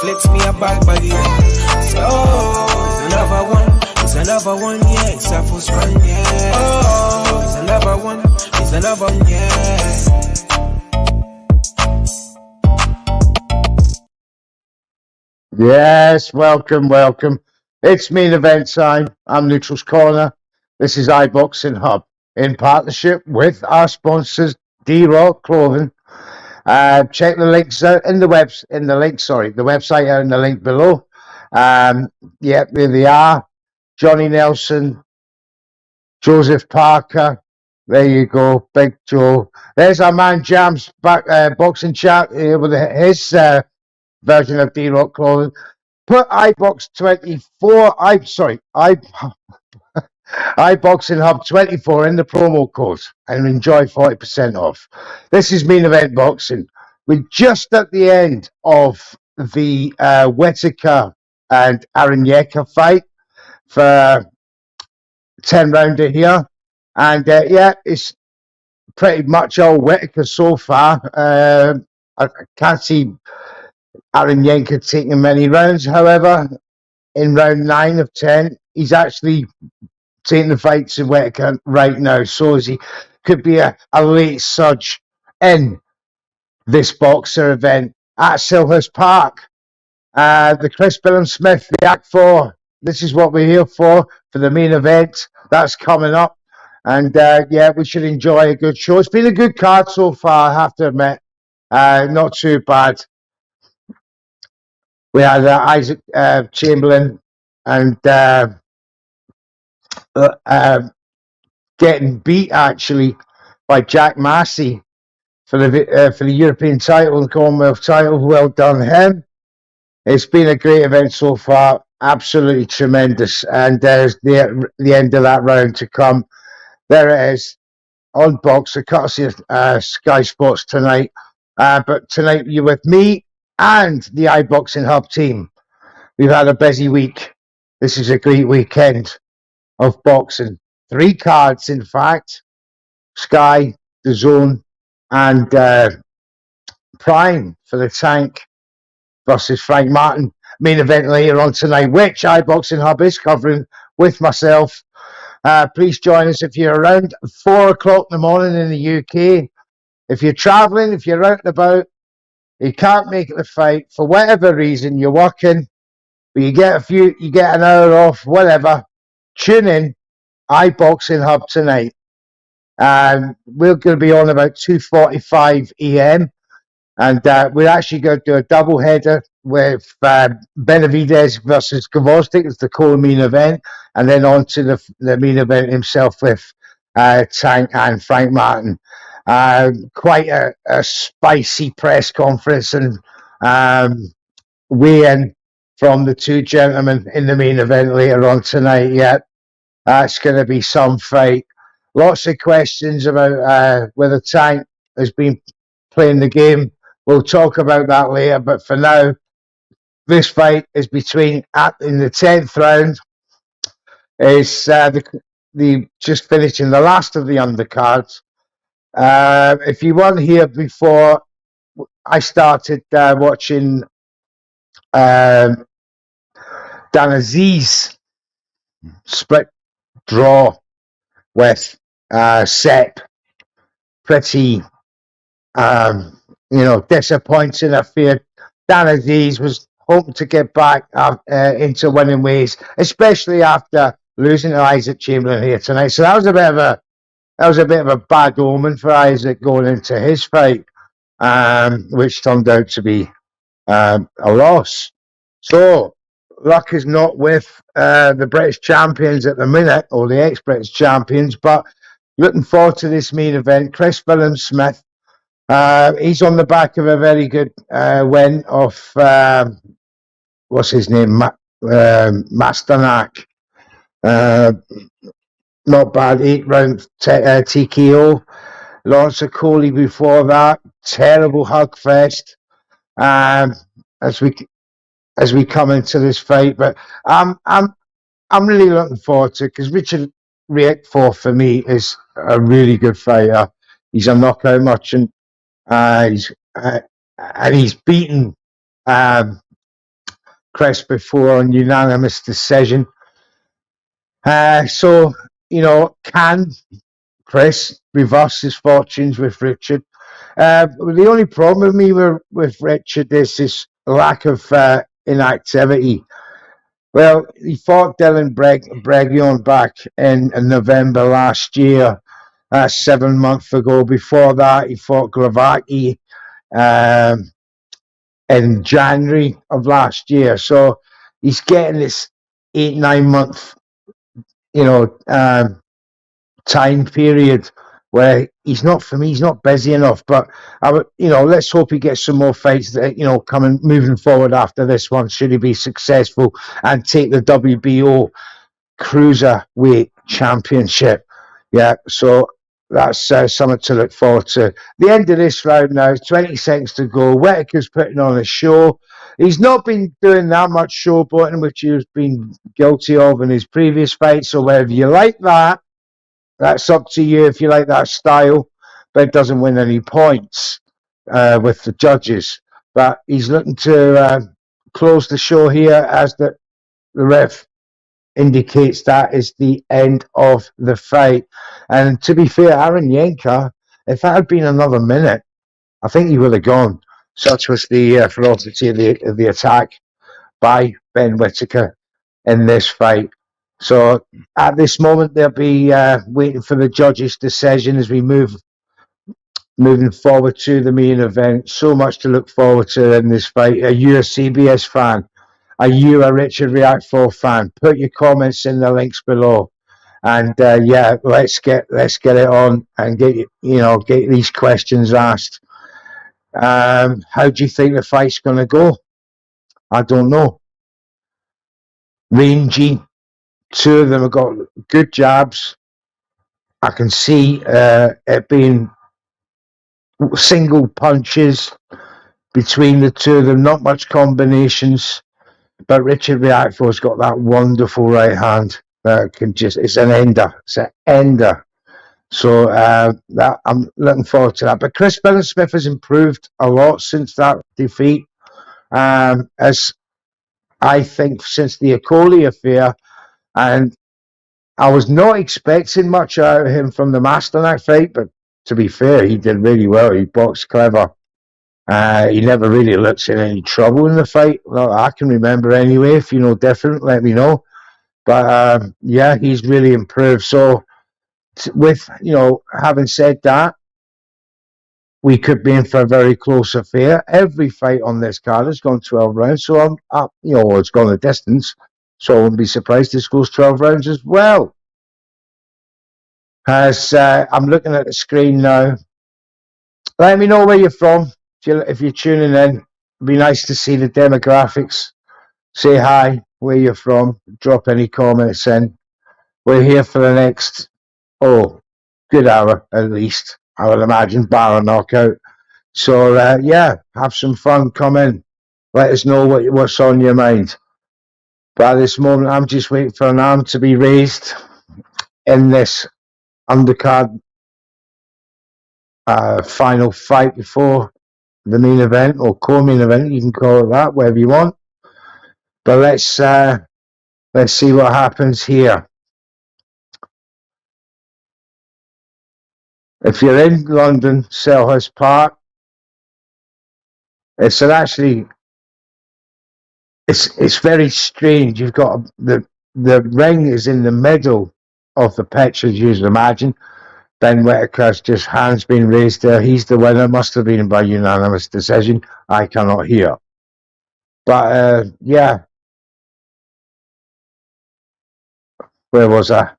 flex me a bad body. So, it's another one, yeah. It's a first run, yeah. Oh, it's another one, yeah. Yes, welcome. It's main event time. I'm Neutral's Corner. This is iBoxingHub in partnership with our sponsors, D-Rock Clothing. Check the links out the website out in the link below. Yeah, there they are. Johnny Nelson, Joseph Parker. There you go, Big Joe. There's our man Jam's back, boxing chat with his version of D-Rock Clothing. Put iBoxingHub 24 in the promo code and enjoy 40% off. This is Main Event Boxing. We're just at the end of the Whittaker and Aranyeka fight for 10 rounder here. And yeah, it's pretty much all Whittaker so far. I can't see Aranyeka taking many rounds. However, in round 9 of 10, he's actually taking the fight to Whittaker right now. So he could be a late surge in this boxer event at Selhurst Park. The Chris Billam-Smith Riakporhe. This is what we're here for the main event. That's coming up. And yeah, we should enjoy a good show. It's been a good card so far, I have to admit. Not too bad. We had Isaac Chamberlain and getting beat actually by Jack Massey for the European title and Commonwealth title. Well done him. It's been a great event so far, absolutely tremendous. And there's the end of that round to come. There it is on Boxer, courtesy of Sky Sports tonight. But tonight you're with me and the iBoxingHub team. We've had a busy week. This is a great weekend of boxing. 3 cards, in fact. Sky, The Zone, and Prime for the Tank versus Frank Martin. Main event later on tonight, which iBoxingHub is covering with myself. Please join us if you're around 4 o'clock in the morning in the UK. If you're traveling, if you're out and about, you can't make it the fight for whatever reason, you're working, but you get an hour off, whatever. Tune in, iBoxingHub tonight. We're going to be on about 2:45 a.m. and we're actually going to do a double header with Benavidez versus Gvozdyk. It's the co-main event, and then on to the main event himself with Tank and Frank Martin. Quite a spicy press conference and weigh-in from the 2 gentlemen in the main event later on tonight. Yeah, that's going to be some fight. Lots of questions about whether Tank has been playing the game. We'll talk about that later, but for now, this fight is in the 10th round. Is the just finishing the last of the undercards. If you weren't here before, I started watching Dan Aziz split draw with Sepp. Pretty, disappointing. I feared Dan Aziz was hoping to get back into winning ways, especially after losing to Isaac Chamberlain here tonight. So that was a bit of a bad omen for Isaac going into his fight, which turned out to be a loss. So luck is not with the British champions at the minute, or the ex-British champions, but looking forward to this main event. Chris Billam-Smith, he's on the back of a very good win of, what's his name, Masternak. Not bad, 8-round TKO. Lawrence Okoli before that, terrible hug fest. As we come into this fight, but I'm really looking forward to it because Richard Riakporhe for me is a really good fighter. He's a knockout merchant. He's beaten Chris before on unanimous decision. So, can Chris reverse his fortunes with Richard? The only problem with me with Richard is his lack of inactivity. Well, he fought Dylan Breguion back in November last year, 7 months ago. Before that, he fought Gravaki in January of last year. So he's getting this 8-9 month, time period where he's not, for me, he's not busy enough. But let's hope he gets some more fights that moving forward after this one, should he be successful and take the WBO Cruiserweight Championship. Yeah, so that's something to look forward to. The end of this round now, 20 seconds to go. Whittaker's putting on a show. He's not been doing that much showboating, which he's been guilty of in his previous fights. So whether you like that, that's up to you if you like that style, but it doesn't win any points with the judges. But he's looking to close the show here as the ref indicates that is the end of the fight. And to be fair, Aaron Yenka, if that had been another minute, I think he would have gone. Such was the ferocity of the attack by Ben Whittaker in this fight. So at this moment, they'll be waiting for the judges' decision as we moving forward to the main event. So much to look forward to in this fight. Are you a CBS fan? Are you a Richard Riakporhe fan? Put your comments in the links below. And let's get it on and get these questions asked. How do you think the fight's going to go? I don't know. Rangy. Two of them have got good jabs. I can see it being single punches between the two of them, not much combinations. But Richard Riakporhe's got that wonderful right hand that it's an ender. It's an ender. So that I'm looking forward to that. But Chris Billam-Smith has improved a lot since that defeat. As I think since the Akoli affair, and I was not expecting much out of him from the Masternak fight, but to be fair, he did really well. He boxed clever. He never really looks in any trouble in the fight. Well, I can remember anyway. If you know different, let me know. But he's really improved. So with, having said that, we could be in for a very close affair. Every fight on this card has gone 12 rounds. So it's gone the distance. So I wouldn't be surprised this goes 12 rounds as well. As I'm looking at the screen now, let me know where you're from. If you're tuning in, it'd be nice to see the demographics. Say hi, where you're from. Drop any comments in. We're here for the next, good hour at least, I would imagine, bar a knockout. So, have some fun. Come in. Let us know what's on your mind. But at this moment, I'm just waiting for an arm to be raised in this undercard final fight before the main event, or co-main event, you can call it that, whatever you want. But let's see what happens here. If you're in London, Selhurst Park, it's very strange. You've got the ring is in the middle of the pitch, as you can imagine. Ben Whittaker's just hands being raised there. He's the winner. Must have been by unanimous decision. I cannot hear. But where was I?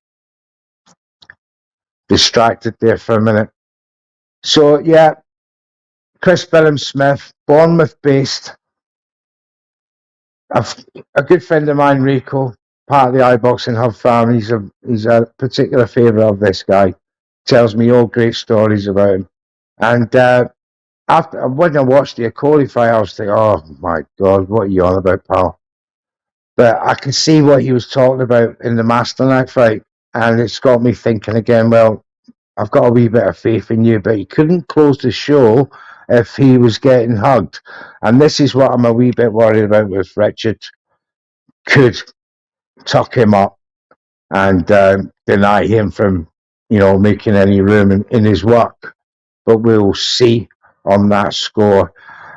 Distracted there for a minute. So Chris Billam-Smith, Bournemouth-based. A good friend of mine, Rico, part of the iBoxingHub family. He's a particular favourite of this guy. Tells me all great stories about him. And when I watched the Akoli fight, I was thinking, oh my God, what are you on about, pal? But I can see what he was talking about in the Masternak fight. And it's got me thinking again, well, I've got a wee bit of faith in you, but he couldn't close the show if he was getting hugged. And this is what I'm a wee bit worried about with Richard. could tuck him up and deny him from, making any room in his work. But we'll see on that score.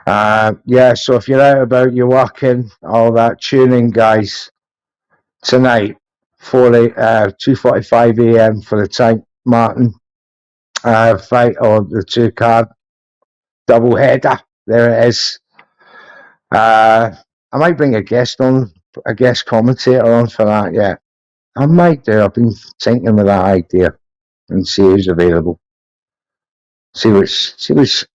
So if you're out about, you're working, all that, tune in, guys, tonight, 2:45 a.m. for the Tank Martin fight, or the 2-card double header. There it is. I might bring a guest commentator on for that. Yeah, I might do. I've been thinking of that idea and see who's available. See which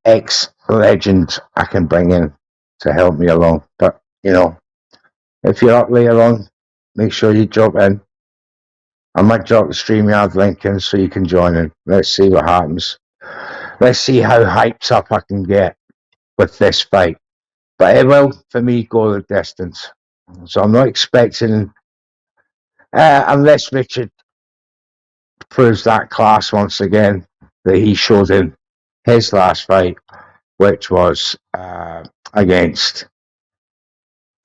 ex-legend I can bring in to help me along. But if you're up later on, make sure you drop in. I might drop the StreamYard link in so you can join in. Let's see what happens. Let's see how hyped up I can get with this fight. But it will, for me, go the distance. So I'm not expecting, unless Richard proves that class once again that he showed in his last fight, which was against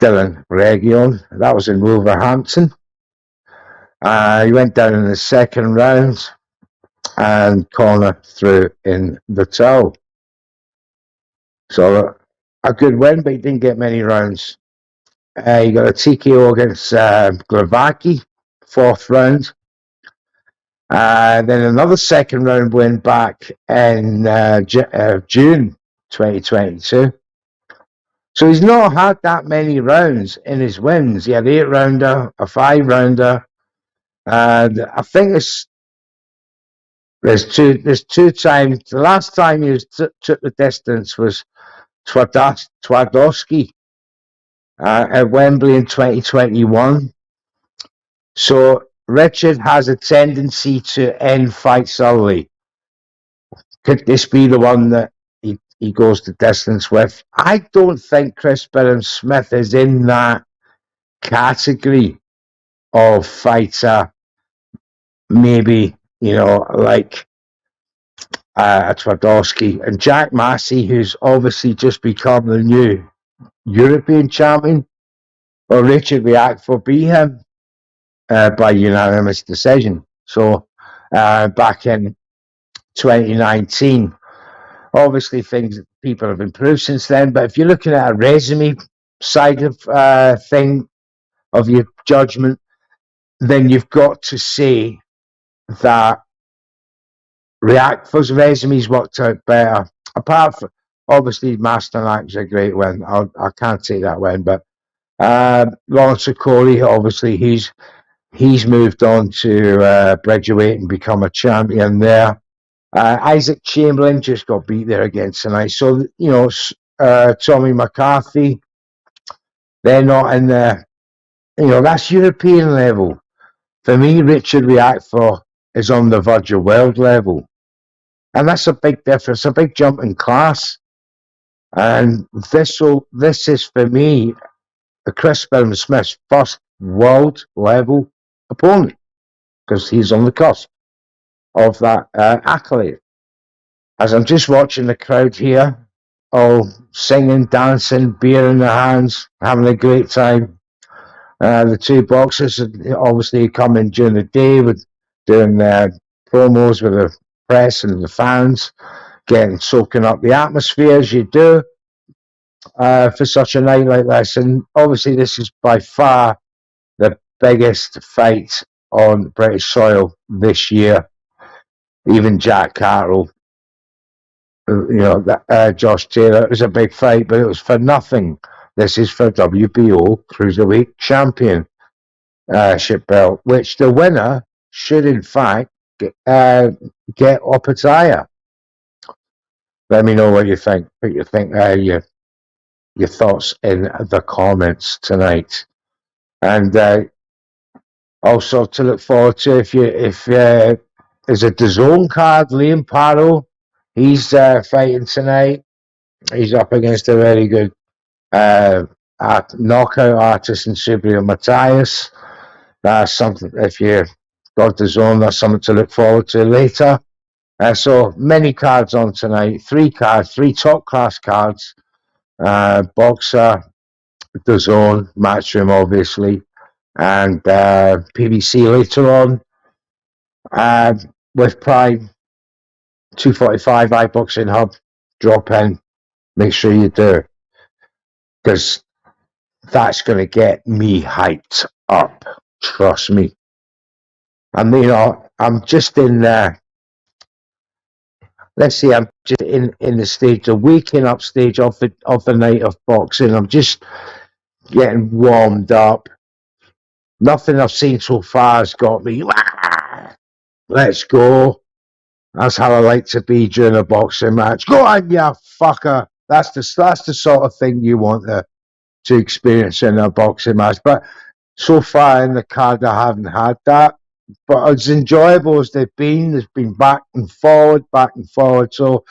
Dylan Region. That was in Wolverhampton. He went down in the second round and Connor threw in the towel. So a good win, but he didn't get many rounds. He got a TKO against Gravaki, 4th round. Then another second round win back in June 2022. So he's not had that many rounds in his wins. He had 8-rounder, a 5-rounder, and I think there's two times. The last time he took the distance was Twardowski at Wembley in 2021. So Richard has a tendency to end fights early. Could this be the one that he goes the distance with? I don't think Chris Billam-Smith is in that category of fighter. Maybe, like Twardowski and Jack Massey, who's obviously just become the new European champion, or Richard Riakporhe beat him by unanimous decision. So back in 2019, obviously people have improved since then. But if you're looking at a resume side of thing of your judgment, then you've got to say that Riakporhe's resume's worked out better. Apart from, obviously, Masternak's a great win. I can't take that win, but Lawrence Okoli, obviously, he's moved on to Bridgerweight and become a champion there. Isaac Chamberlain just got beat there again tonight. So, Tommy McCarthy, they're not in the, that's European level. For me, Richard Riakporhe is on the verge of world level. And that's a big difference, a big jump in class. And this is, for me, Chris Billam-Smith's first world level opponent, because he's on the cusp of that accolade. As I'm just watching the crowd here, all singing, dancing, beer in their hands, having a great time. The two boxers obviously come in during the day with doing promos with the press and the fans, soaking up the atmosphere as you do for such a night like this. And obviously this is by far the biggest fight on British soil this year. Even Jack Carroll, Josh Taylor, it was a big fight, but it was for nothing. This is for WBO Cruiserweight Championship belt, which the winner should in fact get Opataya. Let me know what you think. Your thoughts in the comments tonight, and also to look forward to if there's a DAZN card. Liam Parrow, he's fighting tonight. He's up against a very good knockout artist in Subriel Matthias. That's something, if you've got DAZN, that's something to look forward to later. So many cards on tonight. 3 top class cards. Boxer, the Zone, Matchroom, obviously, and PBC later on. With Prime, 245 iBoxingHub, drop in. Make sure you do, because that's going to get me hyped up. Trust me. And I'm just in there. Let's see, I'm just in the stage, the waking up stage of the night of boxing. I'm just getting warmed up. Nothing I've seen so far has got me. Let's go. That's how I like to be during a boxing match. Go on, you fucker. That's the sort of thing you want to experience in a boxing match. But so far in the card, I haven't had that. But as enjoyable as they've been, there's been back and forward. So,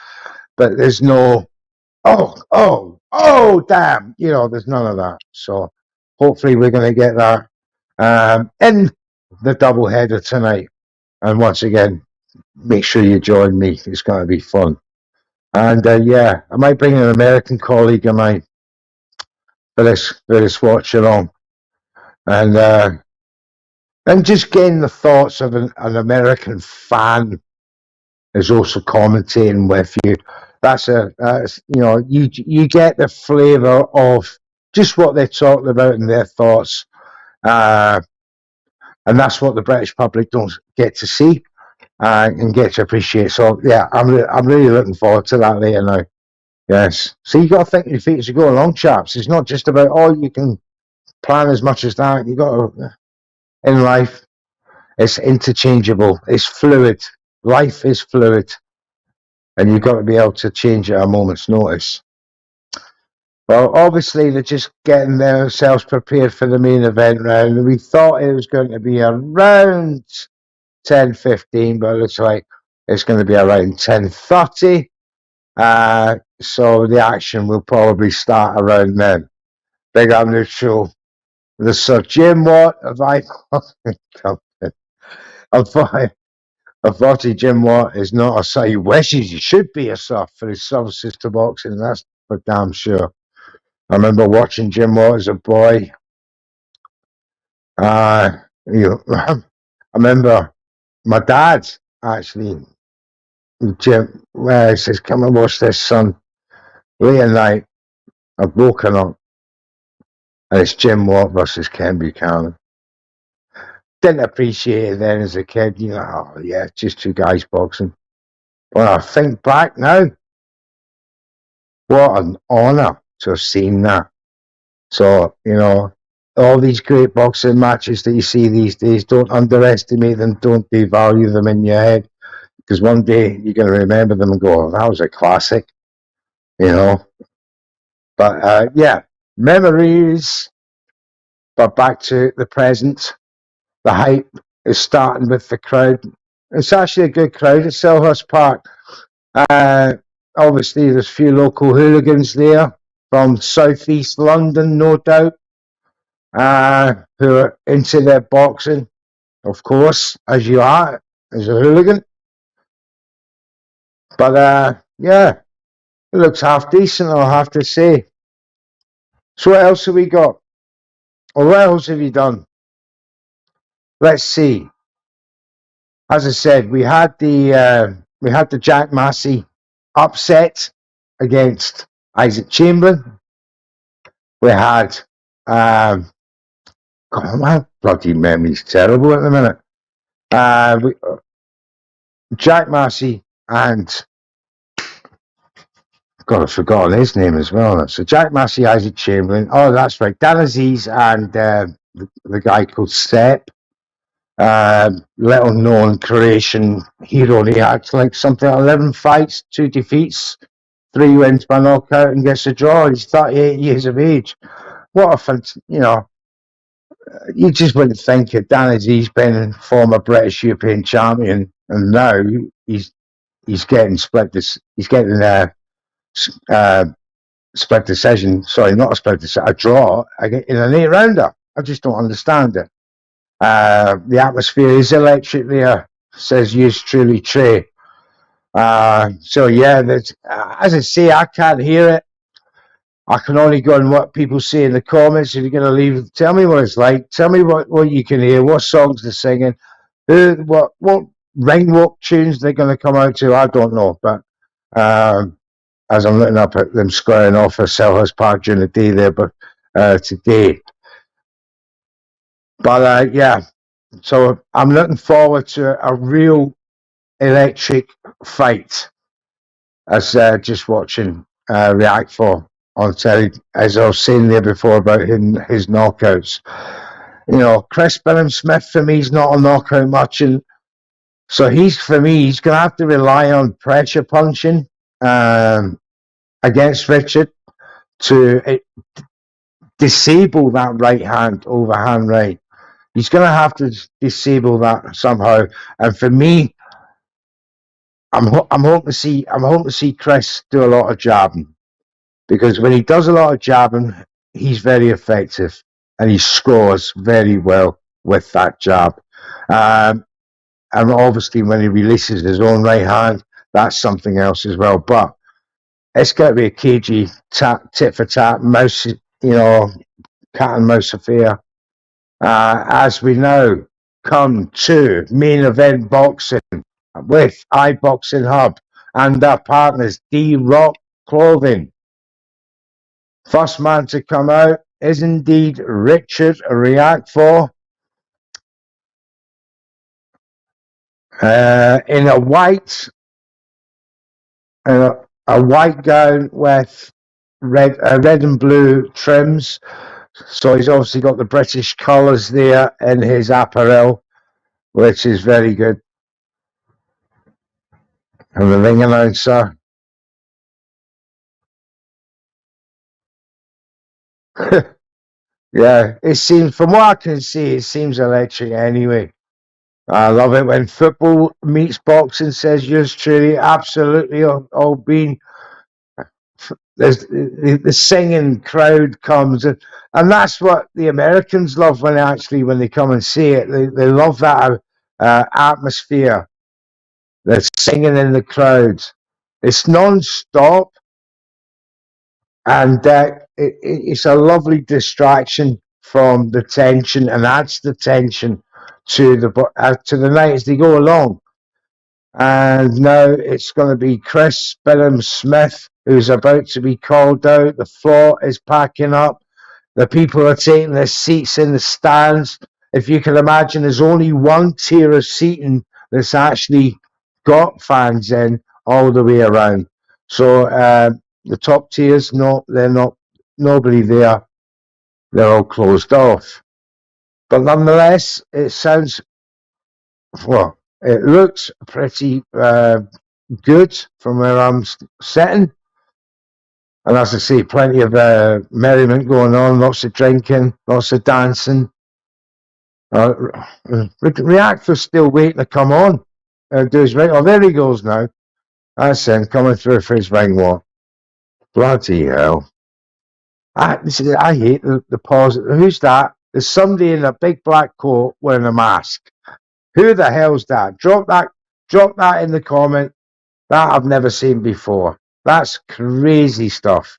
but there's no, damn. There's none of that. So hopefully we're going to get that in the double header tonight. And once again, make sure you join me. It's going to be fun. And I might bring an American colleague of mine for this watch along. And just getting the thoughts of an American fan is also commentating with you. You get the flavour of just what they're talking about and their thoughts. And that's what the British public don't get to see and get to appreciate. So, yeah, I'm really looking forward to that later now. Yes. So you got to think on your feet as you go along, chaps. It's not just about, you can plan as much as that. You got to, in life, it's interchangeable. It's fluid. Life is fluid. And you've got to be able to change at a moment's notice. Well, obviously, they're just getting themselves prepared for the main event round. We thought it was going to be around 10:15, but it looks like it's going to be around 10:30. So the action will probably start around then. Big up Neutral. The Sir Jim Watt of Unfortunately, Jim Watt is not a sir. He wishes he should be a sir for his services to boxing. That's for damn sure. I remember watching Jim Watt as a boy. I remember my dad actually. Jim says, "Come and watch this, son." Late at night, I've woken up, and it's Jim Watt versus Ken Buchanan. Didn't appreciate it then as a kid. Just two guys boxing. When I think back now, what an honour to have seen that. So, all these great boxing matches that you see these days, don't underestimate them, don't devalue them in your head, because one day you're going to remember them and go, that was a classic, But, memories. But back to the present. The hype is starting with the crowd. It's actually a good crowd at Selhurst Park. Obviously, there's a few local hooligans there from southeast London, no doubt, who are into their boxing, of course, as you are, as a hooligan. But, it looks half decent, I'll have to say. So what else have we got? Or what else have you done? Let's see. As I said, we had the Jack Massey upset against Isaac Chamberlain. We had God, my bloody memory's terrible at the minute. Jack Massey and God, I've forgotten his name as well. So Jack Massey, Isaac Chamberlain. Oh, that's right. Dan Aziz and the guy called Step. Little known Croatian hero. He had like something 11 fights, 2 defeats, 3 wins by knockout, and gets a draw. He's 38 years of age. What a you just wouldn't think it. Dan Aziz been former British European champion, and now he's getting split split decision. Sorry, not a split decision, a draw in an 8-rounder. I just don't understand it. The atmosphere is electric there, says yours truly, Trey. As I say, I can't hear it. I can only go on what people say in the comments. If you're going to leave, tell me what it's like. Tell me what you can hear, what songs they're singing, what ring walk tunes they're going to come out to. I don't know, but as I'm looking up at them squaring off at Selhurst Park during the day there, but today. But yeah, so I'm looking forward to a real electric fight. As just watching Riakporhe on telly, as I was saying there before about his knockouts. You know, Chris Billam-Smith for me is not a knockout much, and so he's going to have to rely on pressure punching against Richard to disable that right hand overhand right. He's going to have to disable that somehow, and for me, I'm hoping to see Chris do a lot of jabbing, because when he does a lot of jabbing, he's very effective and he scores very well with that jab. And obviously, when he releases his own right hand, that's something else as well. But it's got to be a cagey tit for tat, mouse, cat and mouse affair. As we now come to main event boxing with iBoxingHub and their partners, D-Rock Clothing. First man to come out is indeed Richard Riakporhe in a white gown with red and blue trims. So he's obviously got the British colours there in his apparel, which is very good. And the ring announcer. Yeah, it seems, from what I can see, it seems electric anyway. I love it when football meets boxing, says yours truly. Absolutely, all being the singing crowd comes, and that's what the Americans love when they come and see it. They love that atmosphere. They're singing in the crowds. It's non-stop, and it's a lovely distraction from the tension, and adds the tension to the night as they go along. And now it's going to be Chris Billam-Smith who's about to be called out. The floor is packing up. The people are taking their seats in the stands. If you can imagine, there's only one tier of seating that's actually got fans in all the way around. So the top tiers, no, they're not. Nobody there. They're all closed off. But nonetheless, it sounds, well, it looks pretty good from where I'm sitting. And as I say, plenty of merriment going on, lots of drinking, lots of dancing. Riakporhe's still waiting to come on. Do his ring. Oh, there he goes now. That's him coming through for his ring walk. Bloody hell. I hate the pause. Who's that? There's somebody in a big black coat wearing a mask. Who the hell's that? Drop that in the comment. That I've never seen before. That's crazy stuff.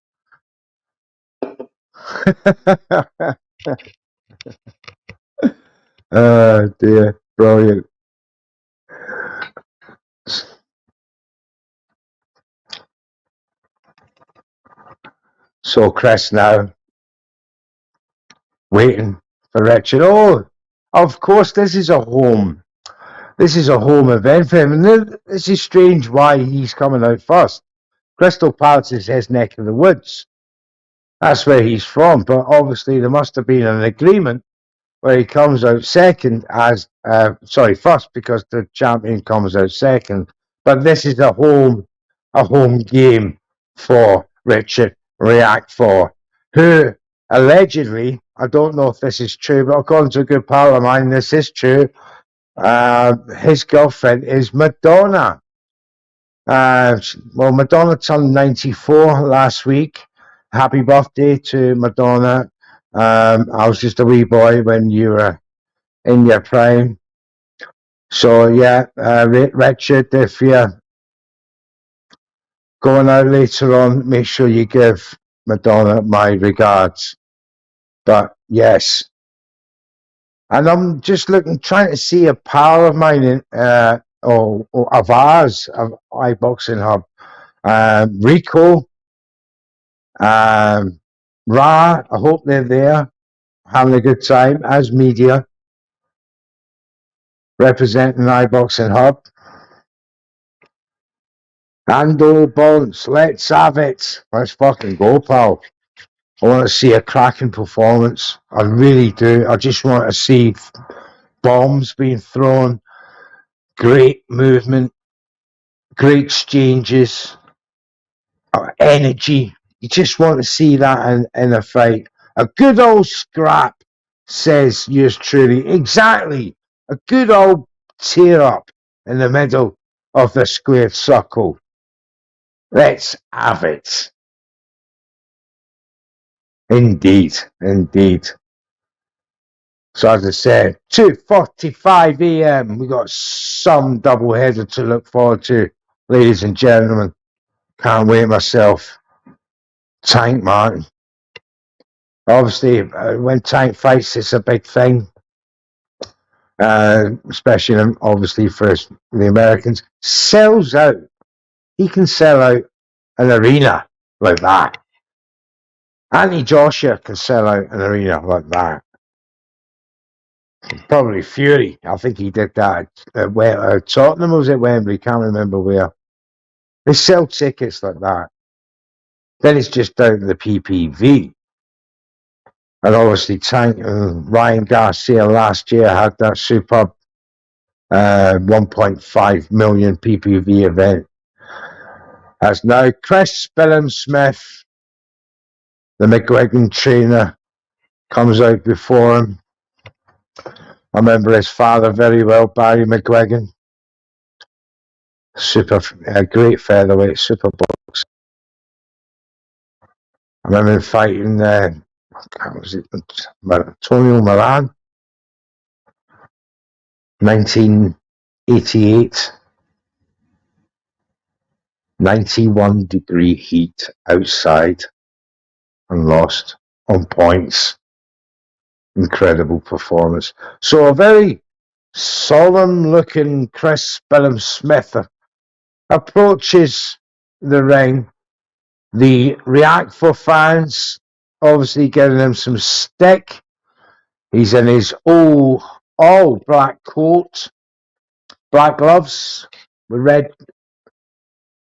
Oh dear, brilliant. So Chris now waiting for Richard. Oh, of course, this is a home event for him. And this is strange why he's coming out first. Crystal Palace is his neck of the woods. That's where he's from. But obviously there must have been an agreement where he comes out second first, because the champion comes out second. But this is a home game for Richard Riakporhe, who allegedly, I don't know if this is true, but according to a good pal of mine, this is true. His girlfriend is Madonna. Madonna turned 94 last week. Happy birthday to Madonna. I was just a wee boy when you were in your prime. So yeah, Richard, if you're going out later on, make sure you give Madonna my regards. But yes. And I'm just trying to see a pal of mine in, or of ours, of iBoxingHub. Rico, Ra, I hope they're there, having a good time as media, representing iBoxingHub. Ando Bones, let's have it. Let's fucking go, pal. I want to see a cracking performance. I really do. I just want to see bombs being thrown, great movement, great exchanges, energy. You just want to see that in a fight. A good old scrap, says yours truly. Exactly. A good old tear up in the middle of the squared circle. Let's have it. Indeed, indeed. So as I said, 2:45 a.m. We got some double header to look forward to, ladies and gentlemen. Can't wait myself. Tank, man. Obviously, when Tank fights, it's a big thing. Especially, obviously, for the Americans. Sells out. He can sell out an arena like that. Anthony Joshua can sell out an arena like that. Probably Fury. I think he did that at Tottenham, or was it Wembley? Can't remember where. They sell tickets like that. Then it's just down to the PPV. And obviously, Tank and Ryan Garcia last year had that superb 1.5 million PPV event. As now Chris Billam-Smith, the McGuigan trainer, comes out before him. I remember his father very well, Barry McGuigan. Great featherweight, super box. I remember him fighting, was it Antonio Milan, 1988. 91-degree heat outside and lost on points. Incredible performance. So a very solemn-looking Chris Billam-Smith approaches the ring. The Riakporhe fans obviously giving him some stick. He's in his all black coat, black gloves with red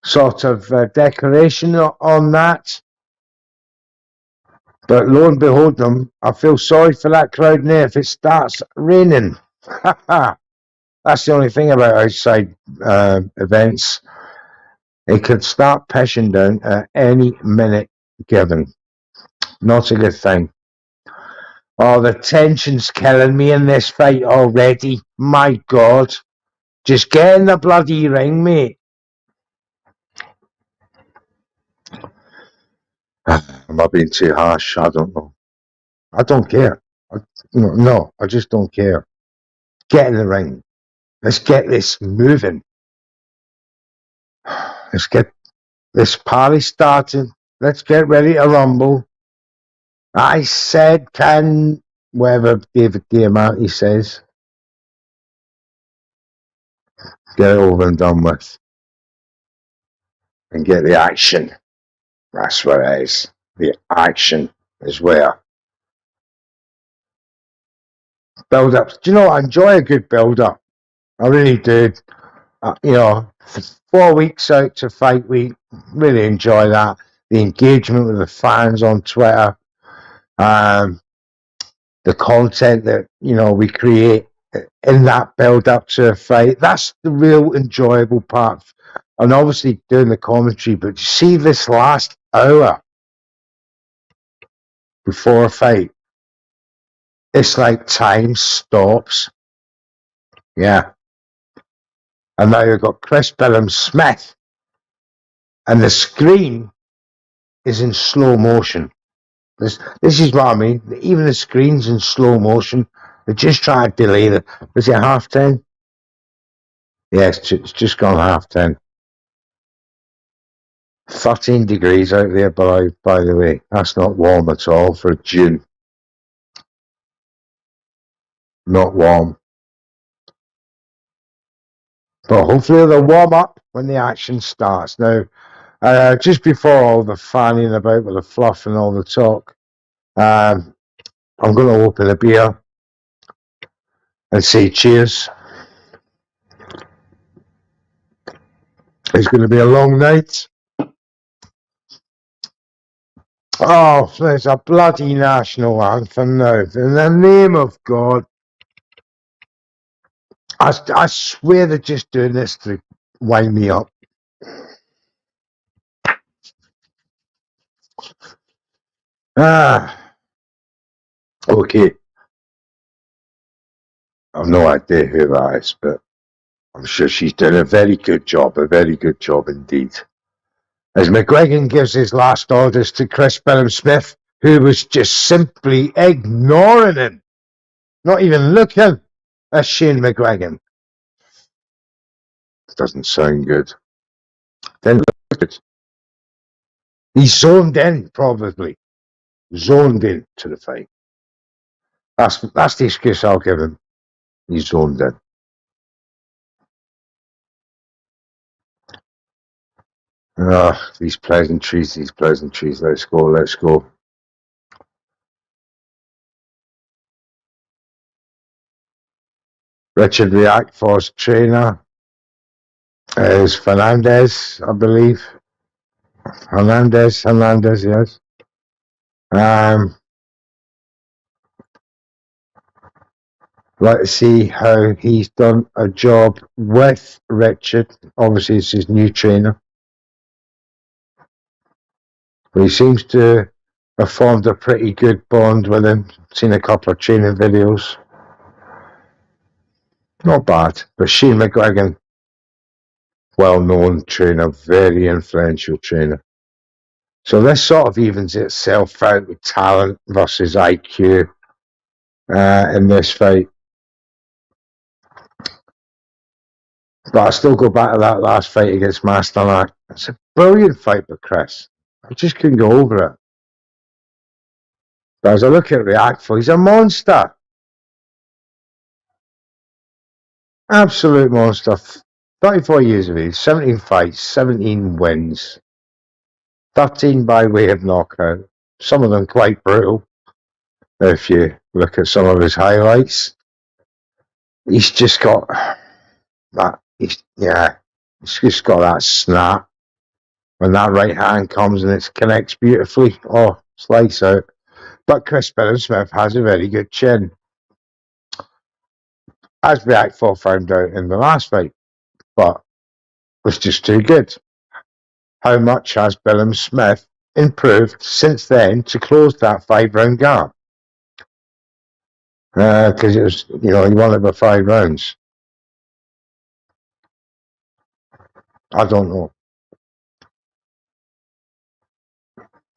sort of decoration on that. But lo and behold, I feel sorry for that crowd now if it starts raining. That's the only thing about outside events. It could start pissing down at any minute given. Not a good thing. Oh, the tension's killing me in this fight already. My God. Just get in the bloody ring, mate. Am I being too harsh? I don't know. I don't care. No, I just don't care. Get in the ring. Let's get this moving. Let's get this party started. Let's get ready to rumble. I said, whatever David Diamante says, get it over and done with. And get the action. That's what it is. The action is where. Build up. Do you know, I enjoy a good build up. I really do. 4 weeks out to fight week, really enjoy that. The engagement with the fans on Twitter, the content that we create in that build up to a fight. That's the real enjoyable part. And obviously doing the commentary, but you see this last hour before a fight, it's like time stops. Yeah. And now you've got Chris Billam-Smith, and the screen is in slow motion. This is what I mean. Even the screen's in slow motion. They just try to delay it. Was it 10:30? Yeah, it's just gone 10:30. 13 degrees out there, by the way. That's not warm at all for June. Not warm. But hopefully they'll warm up when the action starts. Now, just before all the fanning about with the fluff and all the talk, I'm going to open a beer and say cheers. It's going to be a long night. Oh, there's a bloody national anthem now. In the name of God. I swear they're just doing this to wind me up. Okay. I've no idea who that is, but I'm sure she's doing a very good job indeed. As McGregor gives his last orders to Chris Billam-Smith, who was just simply ignoring him, not even looking at Shane McGregor. Doesn't sound good. Didn't look good. He's zoned in, probably. Zoned in to the fight. That's the excuse I'll give him. He's zoned in. These pleasantries. Let's go. Richard Riakporhe's trainer is Fernandez, I believe. Hernandez, yes. Like to see how he's done a job with Richard. Obviously, it's his new trainer. But he seems to have formed a pretty good bond with him. Seen a couple of training videos. Not bad. But Shane McGregor, well-known trainer, very influential trainer. So this sort of evens itself out with talent versus IQ in this fight. But I still go back to that last fight against Masternak. It's a brilliant fight with Chris. I just couldn't go over it. But as I look at Riakporhe, he's a monster. Absolute monster. 34 years of age, 17 fights, 17 wins. 13 by way of knockout. Some of them quite brutal. If you look at some of his highlights. He's just got that. He's just got that snap. When that right hand comes and it connects beautifully. Oh, slice out. But Chris Billam-Smith has a very good chin. As Riakporhe found out in the last fight. But was just too good. How much has Billam-Smith improved since then to close that 5-round gap? Because it was, he won it by 5 rounds. I don't know.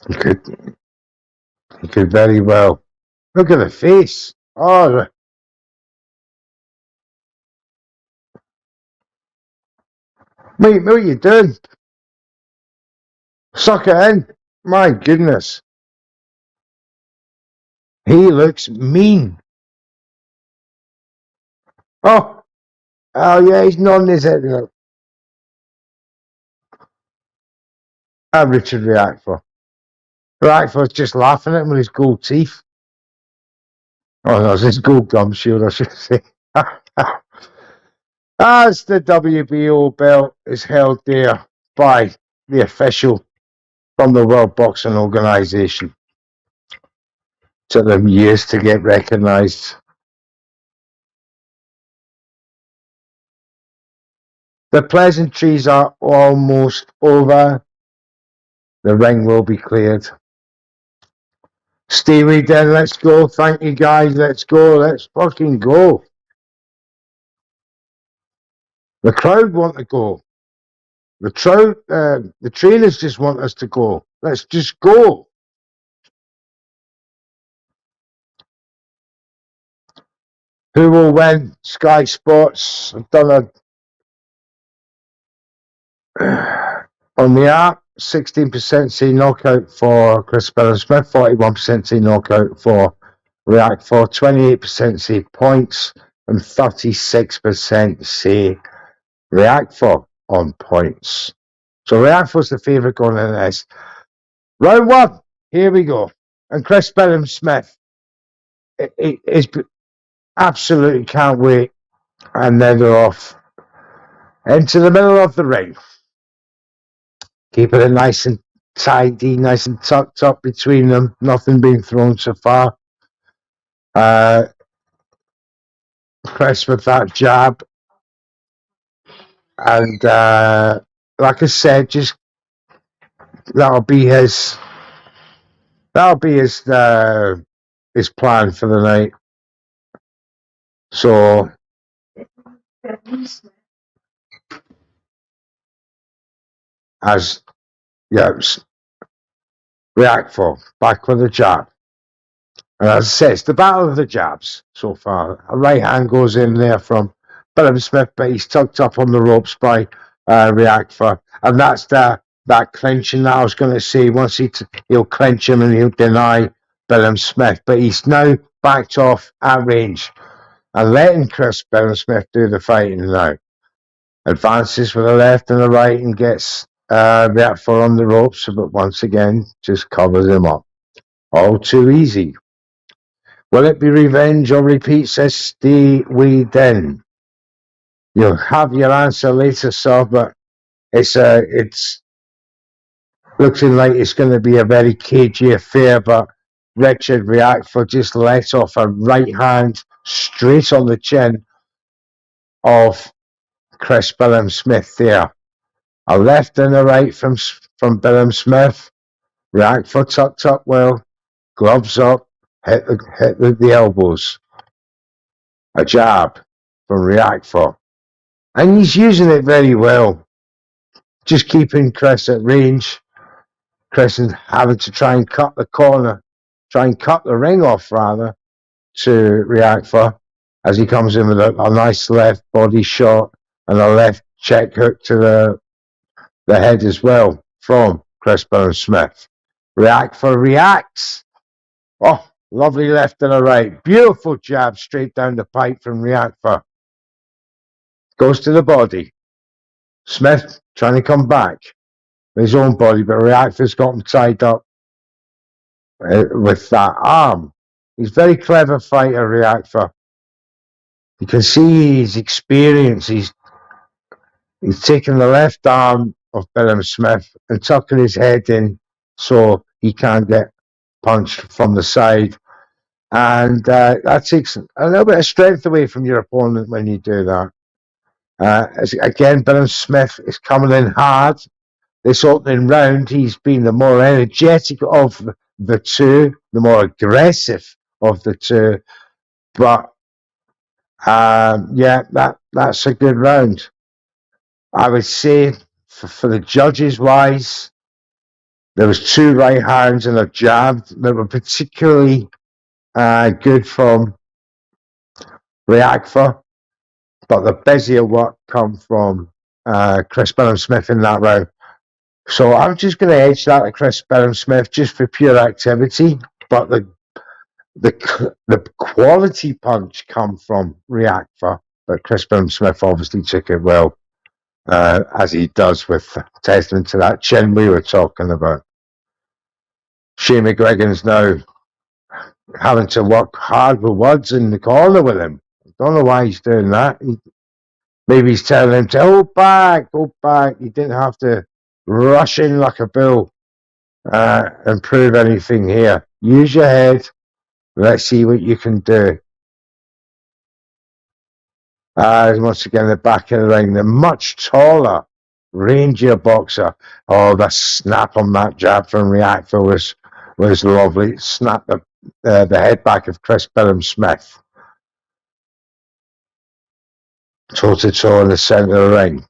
He could very well. Look at the face. Oh, mate, what are you doing? Suck it in. My goodness. He looks mean. Oh yeah, he's nodding his head. Richard Riakporhe. Riakporhe's just laughing at him with his gold teeth. Oh no, it's his gold gum shield, I should say. As the WBO belt is held there by the official from the World Boxing Organization. Took them years to get recognised. The pleasantries are almost over. The ring will be cleared. Stevie, then let's go. Thank you, guys. Let's go. Let's fucking go. The crowd want to go. The trainers just want us to go. Let's just go. Who will win? Sky Sports have done on the app. 16% C knockout for Crystal Palace Smith, 41% C knockout for Riakporhe, 28% C points, and 36% C Riakporhe on points. So Riakporhe's the favourite going in this. Round one, here we go. And Chris Billam-Smith is absolutely can't wait. And then they're off into the middle of the ring. Keeping it nice and tidy, nice and tucked up between them. Nothing being thrown so far. Chris with that jab. And like I said, just that'll be his plan for the night. So as Riakporhe back with the jab. And as I said, it's the battle of the jabs so far. A right hand goes in there from Billam-Smith, but he's tucked up on the ropes by Riakporhe. And that's that clenching that I was going to say. Once he'll clench him and he'll deny Billam-Smith. But he's now backed off at range and letting Chris Billam-Smith do the fighting now. Advances with the left and the right and gets Riakporhe on the ropes, but once again just covers him up. All too easy. Will it be revenge or repeat, says Steve Whedon? You'll have your answer later, sir, but it's looking like it's going to be a very cagey affair, but Richard Riakporhe just let off a right hand straight on the chin of Chris Billam-Smith there. A left and a right from Billam-Smith. Riakporhe tucked up well, gloves up, hit the elbows. A jab from Riakporhe. And he's using it very well. Just keeping Chris at range. Chris is having to try and cut the ring off rather, to Riakporhe as he comes in with a nice left body shot and a left check hook to the head as well from Chris Billam-Smith. Riakporhe reacts. Oh, lovely left and a right. Beautiful jab straight down the pipe from Riakporhe. Goes to the body. Smith trying to come back with his own body, but Riakporhe's got him tied up with that arm. He's a very clever fighter, Riakporhe. You can see his experience. He's taking the left arm of Billam-Smith and tucking his head in so he can't get punched from the side. And that takes a little bit of strength away from your opponent when you do that. Again, Billam-Smith is coming in hard. This opening round, he's been the more energetic of the two, the more aggressive of the two. But that's a good round. I would say for the judges wise, there was two right hands and a jab that were particularly good from Riakporhe, but the busier work come from Chris Billam-Smith in that round. So I'm just going to edge that to Chris Billam-Smith just for pure activity, but the quality punch come from Riakporhe, but Chris Billam-Smith obviously took it well, as he does, with testament to that chin we were talking about. Shane McGregor's now having to work hard with words in the corner with him. I don't know why he's doing that. Maybe he's telling him to hold back, go back. He didn't have to rush in like a bull and prove anything here. Use your head. Let's see what you can do. Once again, the back of the ring, the much taller, rangier boxer. Oh, the snap on that jab from Riakporhe was lovely. Snap the head back of Chris Billam-Smith. Toe to toe in the centre of the ring.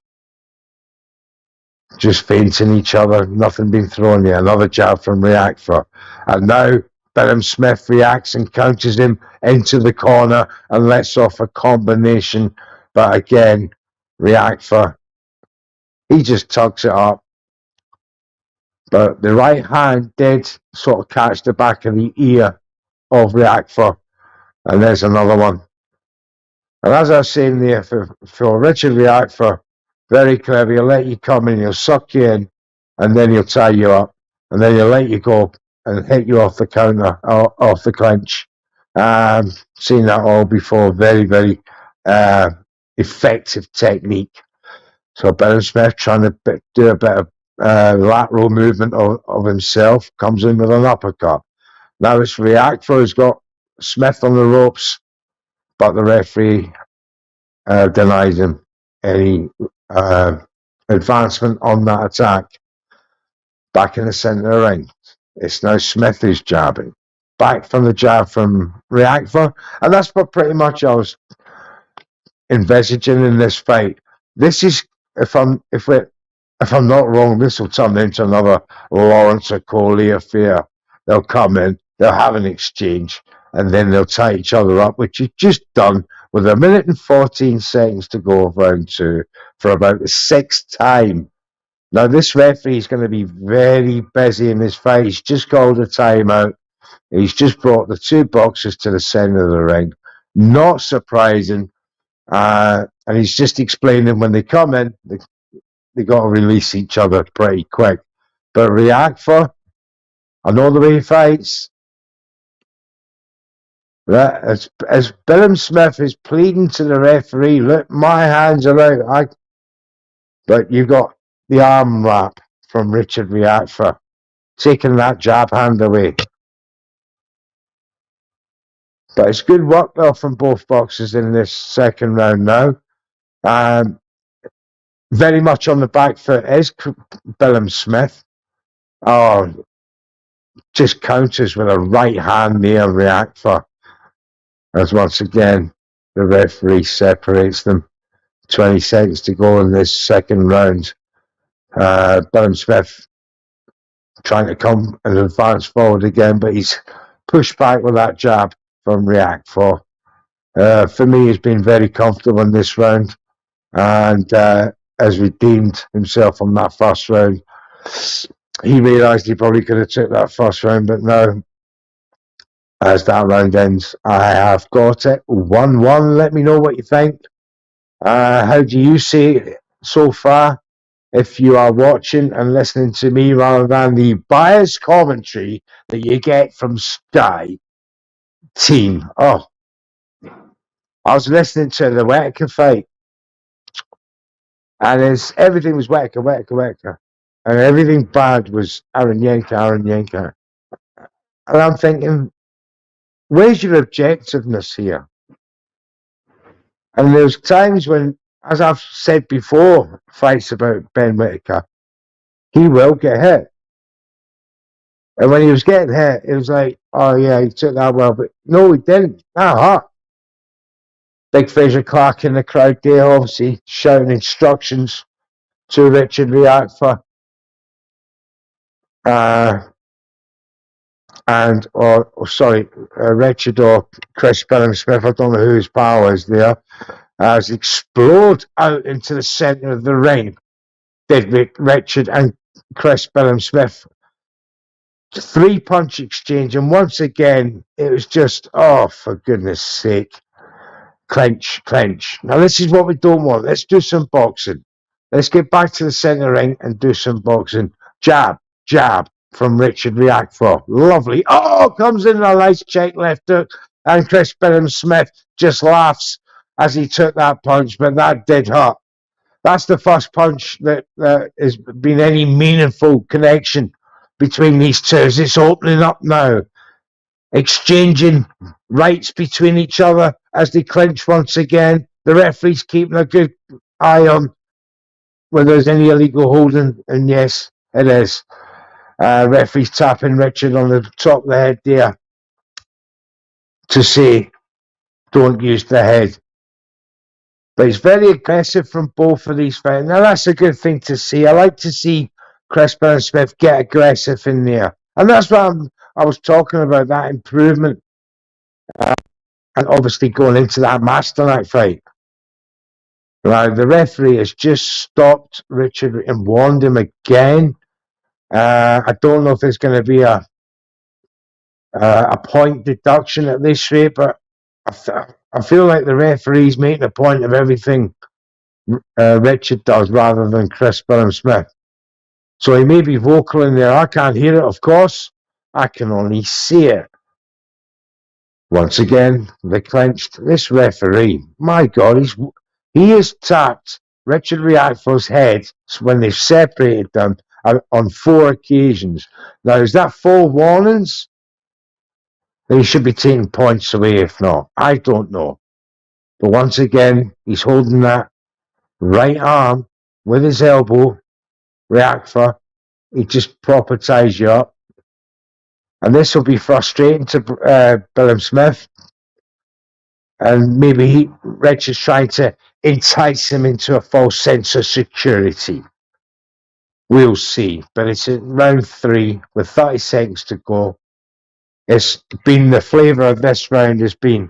Just feinting each other, nothing being thrown yet. Another jab from Riakporhe. And now Billam-Smith reacts and counters him into the corner and lets off a combination. But again, Riakporhe, he just tucks it up. but the right hand did sort of catch the back of the ear of Riakporhe, and there's another one. And as I was saying there, for Richard Riakporhe, very clever. He'll let you come in, he'll suck you in, and then he'll tie you up, and then he'll let you go and hit you off the counter, off the clinch. Seen that all before. Very, very effective technique. So Billam-Smith trying to do a bit of lateral movement of himself, comes in with an uppercut. Now it's Riakporhe who's got Smith on the ropes, but the referee denies him any advancement on that attack. Back in the centre of the ring, it's now Smith who's jabbing. Back from the jab from Riakporhe, and that's what pretty much I was envisaging in this fight. This is, if I'm not wrong, this will turn into another Lawrence or Coley affair. They'll come in, they'll have an exchange, and then they'll tie each other up, which is just done with 1 minute and 14 seconds to go of round 2 for about the 6th time. Now, this referee is going to be very busy in this fight. He's just called a timeout. He's just brought the 2 boxers to the centre of the ring. Not surprising. And he's just explaining when they come in, they got to release each other pretty quick. But Riakporhe, I know the way he fights. As Billam-Smith is pleading to the referee, look, my hands are out. But you've got the arm wrap from Richard Riakporhe, taking that jab hand away. But it's good work though from both boxers in this second round now. Very much on the back foot is Billam-Smith. Oh, just counters with a right hand near Riakporhe. As once again, the referee separates them. 20 seconds to go in this second round. Billam-Smith trying to come and advance forward again, but he's pushed back with that jab from Riakporhe. For me, he's been very comfortable in this round and has redeemed himself from that first round. He realised he probably could have took that first round, but no. As that round ends, I have got it 1-1. Let me know what you think. How do you see it so far? If you are watching and listening to me rather than the biased commentary that you get from Sky Team. Oh, I was listening to the Whittaker fight, and everything was Whittaker. And everything bad was Aaron Yenka. And I'm thinking, where's your objectiveness here? And there's times when, as I've said before, fights about Ben Whittaker, he will get hit. And when he was getting hit, it was like, oh yeah, he took that well, but no, he didn't. That hurt. Big Fraser Clark in the crowd there, obviously shouting instructions to Richard Riakporhe. Richard or Chris Billam-Smith, I don't know who his pal is there, has exploded out into the centre of the ring. Did Richard and Chris Billam-Smith. 3-punch exchange, and once again, it was just, oh, for goodness sake. Clench. Now, this is what we don't want. Let's do some boxing. Let's get back to the centre ring and do some boxing. Jab from Richard Riakporhe. Lovely. Oh, comes in a nice check left hook, and Chris Billam-Smith just laughs as he took that punch, but that did hurt. That's the first punch that has been any meaningful connection between these two. It's opening up now. Exchanging rights between each other as they clinch once again. The referee's keeping a good eye on whether there's any illegal holding, and yes, it is. Referee's tapping Richard on the top of the head there to say, don't use the head. But it's very aggressive from both of these fighters. Now, that's a good thing to see. I like to see Chris Billam-Smith get aggressive in there. And that's what I was talking about, that improvement. And obviously going into that Master Night fight. Right, the referee has just stopped Richard and warned him again. I don't know if there's going to be a point deduction at this rate, but I feel like the referee's making a point of everything Richard does rather than Chris Billam-Smith. So he may be vocal in there. I can't hear it, of course. I can only see it. Once again, they clenched. This referee, my God, he has tapped Richard Riakporhe's head when they've separated them on 4 occasions. Now, is that 4 warnings? Then he should be taking points away if not. I don't know. But once again, he's holding that right arm with his elbow. Riakporhe, he just proper ties you up. And this will be frustrating to Billam-Smith. And maybe Richard's trying to entice him into a false sense of security. We'll see. But it's in round 3 with 30 seconds to go. It's been the flavour of this round has been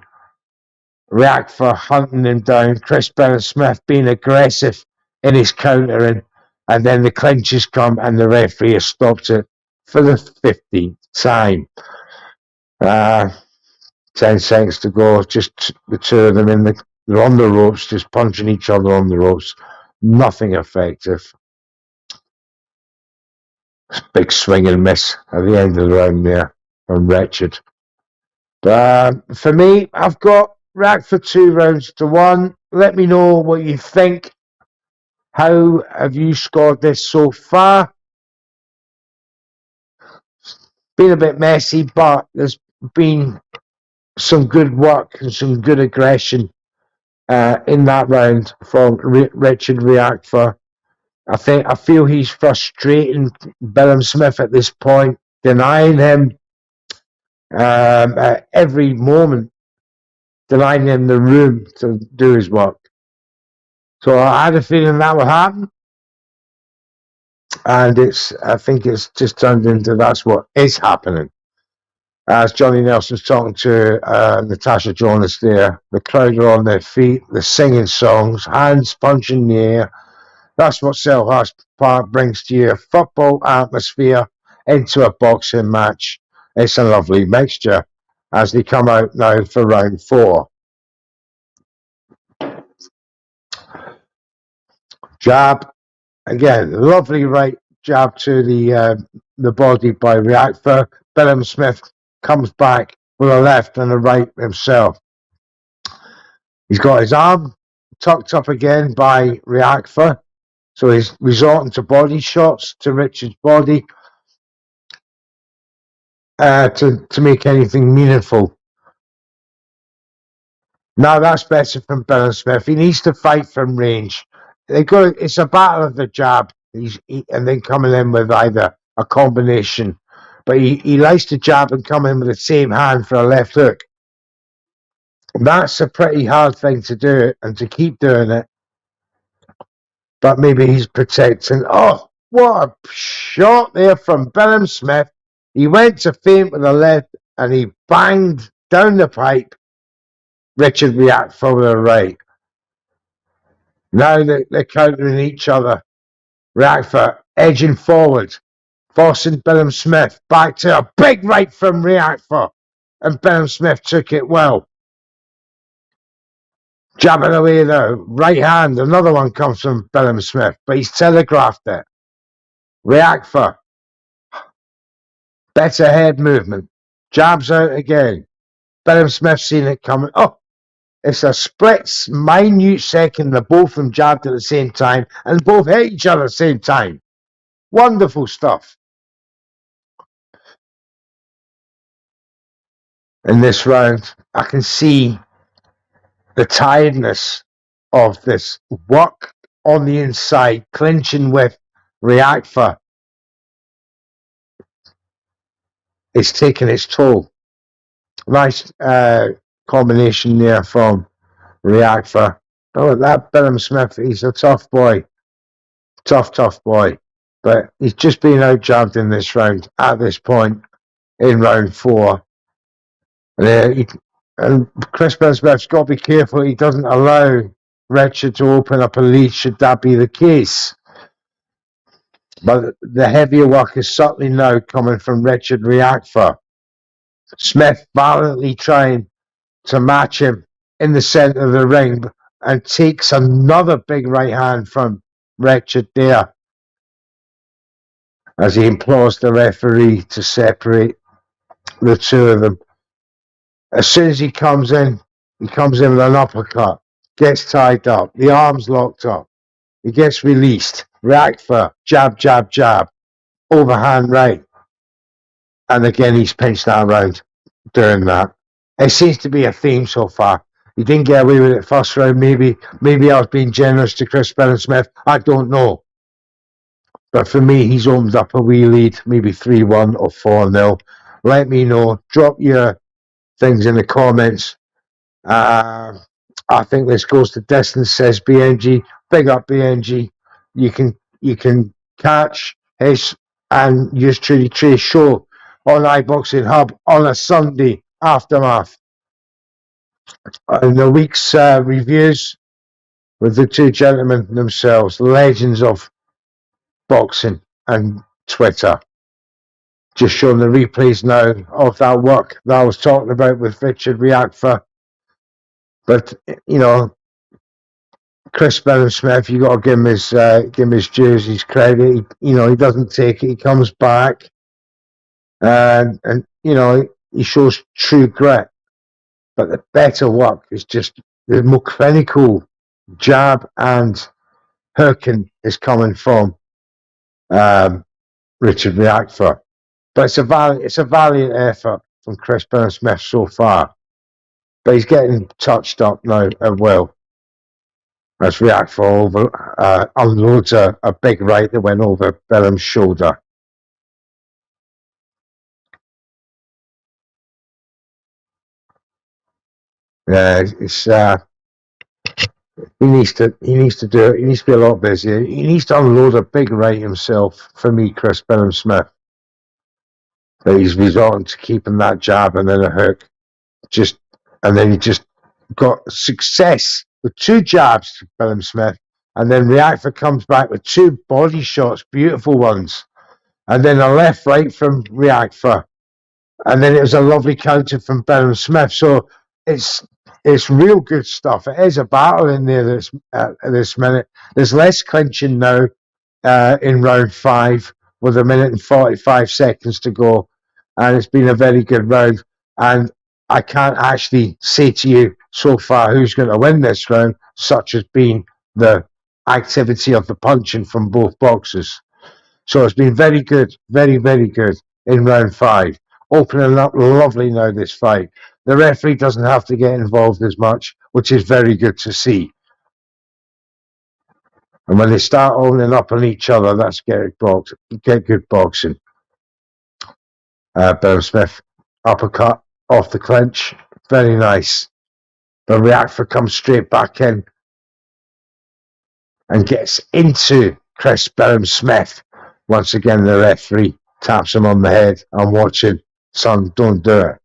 Riakporhe hunting him down, Chris Billam-Smith being aggressive in his countering, and then the clinches come and the referee has stopped it for the 50th time. 10 seconds to go, just the two of them they're on the ropes, just punching each other on the ropes. Nothing effective. Big swing and miss at the end of the round there from Richard. For me, I've got Riakporhe 2 rounds to 1. Let me know what you think. How have you scored this so far? Been a bit messy, but there's been some good work and some good aggression in that round from Richard Riakporhe. I feel he's frustrating Billam-Smith at this point, denying him at every moment, denying him the room to do his work. So I had a feeling that would happen, and I think it's just turned into that's what is happening. As Johnny Nelson's talking to Natasha Jonas there, the crowd are on their feet, they're singing songs, hands punching in the air. That's what Selhurst Park brings to you, a football atmosphere into a boxing match. It's a lovely mixture as they come out now for round 4. Jab, again, lovely right jab to the body by Riakporhe. Billam-Smith comes back with a left and a right himself. He's got his arm tucked up again by Riakporhe, so he's resorting to body shots to Richard's body to make anything meaningful. Now that's better from Billam-Smith. He needs to fight from range. It's a battle of the jab, and then coming in with either a combination. But he likes to jab and come in with the same hand for a left hook. That's a pretty hard thing to do and to keep doing it. But maybe he's protecting. Oh, what a shot there from Billam-Smith. He went to feint with the left and he banged down the pipe. Richard Riakporhe with a right. Now they're countering each other. Riakporhe edging forward, forcing Billam-Smith back to a big right from Riakporhe. And Billam-Smith took it well. Jabbing away though, right hand, another one comes from Billam-Smith, but he's telegraphed it. Riakporhe, better head movement, jabs out again. Billam-Smith seen it coming. Oh, it's a split, minute second. They both of them jabbed at the same time and both hit each other at the same time. Wonderful stuff. In this round, I can see the tiredness of this work on the inside, clinching with Riakporhe. It's taking its toll. Nice combination there from Riakporhe. Oh, that Billam-Smith, he's a tough boy. Tough boy. But he's just been out-jabbed in this round at this point in round 4. And Chris Billam-Smith's got to be careful he doesn't allow Richard to open up a lead should that be the case. But the heavier work is certainly now coming from Richard Riakporhe. Smith valiantly trying to match him in the centre of the ring and takes another big right hand from Richard there as he implores the referee to separate the two of them. As soon as he comes in with an uppercut, gets tied up, the arms locked up, he gets released. Riakporhe, jab, jab, jab, overhand right. And again, he's pinched that round doing that. It seems to be a theme so far. He didn't get away with it first round, maybe I was being generous to Chris Billam-Smith. I don't know. But for me, he's opened up a wee lead, maybe 3-1 or 4-0. Let me know. Drop your things in the comments. I think this goes to distance, says BNG. Big up BNG. You can catch his and yours truly Trey's show on iBoxingHub on a Sunday aftermath. And the week's reviews with the two gentlemen themselves, legends of boxing and Twitter. Just showing the replays now of that work that I was talking about with Richard Riakporhe. But, you know, Chris Billam-Smith, you got to give him his dues, his credit. He doesn't take it. He comes back, and he shows true grit. But the better work is just the more clinical jab and hooking is coming from Richard Riakporhe. But it's a valiant effort from Chris Billam-Smith so far. But he's getting touched up now as well. As Riakporhe unloads a big right that went over Billam's shoulder. Yeah, he needs to do it. He needs to be a lot busier. He needs to unload a big right himself. For me, Chris Billam-Smith. That he's resorting to keeping that jab and then a hook. And then he just got success with two jabs to Billam-Smith. And then Riakporhe comes back with two body shots, beautiful ones. And then a left right from Riakporhe. And then it was a lovely counter from Billam-Smith. So it's real good stuff. It is a battle in there this minute. There's less clinching now in round 5 with 1 minute and 45 seconds to go. And it's been a very good round. And I can't actually say to you so far who's going to win this round, such as being the activity of the punching from both boxers. So it's been very good, very, very good in round 5. Opening up lovely now, this fight. The referee doesn't have to get involved as much, which is very good to see. And when they start opening up on each other, that's get good boxing. Billam-Smith, uppercut off the clinch. Very nice. But Riakporhe comes straight back in and gets into Chris Billam-Smith. Once again, the referee taps him on the head. I'm watching. Son, don't do it.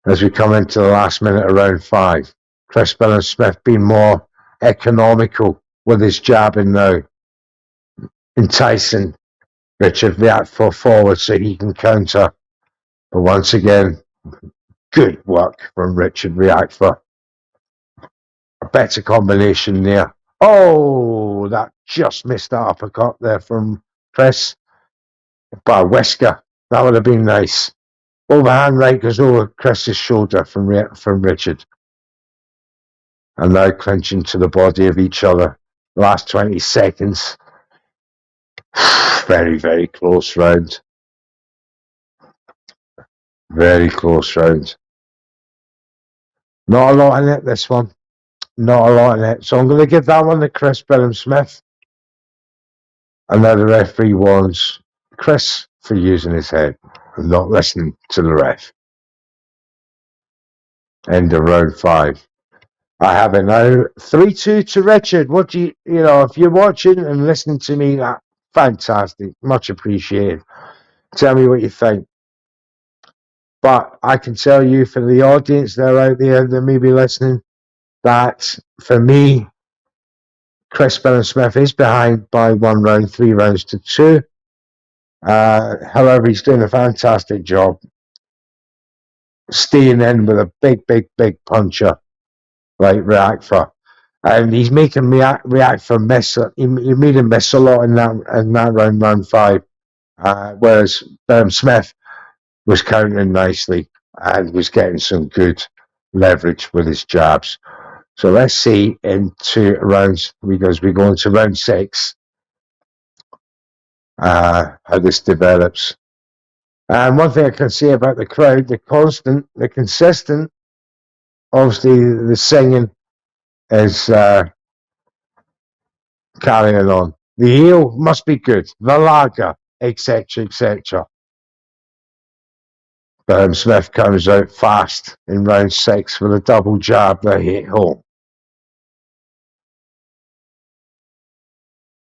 As we come into the last minute of round 5. Chris Billam-Smith being more economical with his jabbing now. Enticing Richard Riakporhe forward so he can counter. But once again, good work from Richard Riakporhe. A better combination there. Oh, that just missed that uppercut there from Chris. By a whisker. That would have been nice. Overhand right goes over Chris's shoulder from Richard. And now clinching to the body of each other. Last 20 seconds. Very, very close round. Very close round. Not a lot in it, this one. Not a lot in it. So I'm going to give that one to Chris Billam-Smith. And now the referee warns Chris for using his head and not listening to the ref. End of round 5. I have it now 3-2 to Richard. What do you know, if you're watching and listening to me, fantastic. Much appreciated. Tell me what you think. But I can tell you, for the audience that are out there that may be listening, that for me, Chris Billam-Smith is behind by 1 round, 3 rounds to 2. However, he's doing a fantastic job staying in with a big puncher like Riakporhe. And he's making Riakporhe miss. He made him miss a lot in that round 5. Whereas Smith was countering nicely and was getting some good leverage with his jabs. So let's see into rounds, because we go into round 6, how this develops. And one thing I can say about the crowd, the consistent, obviously the singing is carrying on. The heel must be good. The lager, etc., etc. Smith comes out fast in round 6 with a double jab that hit home.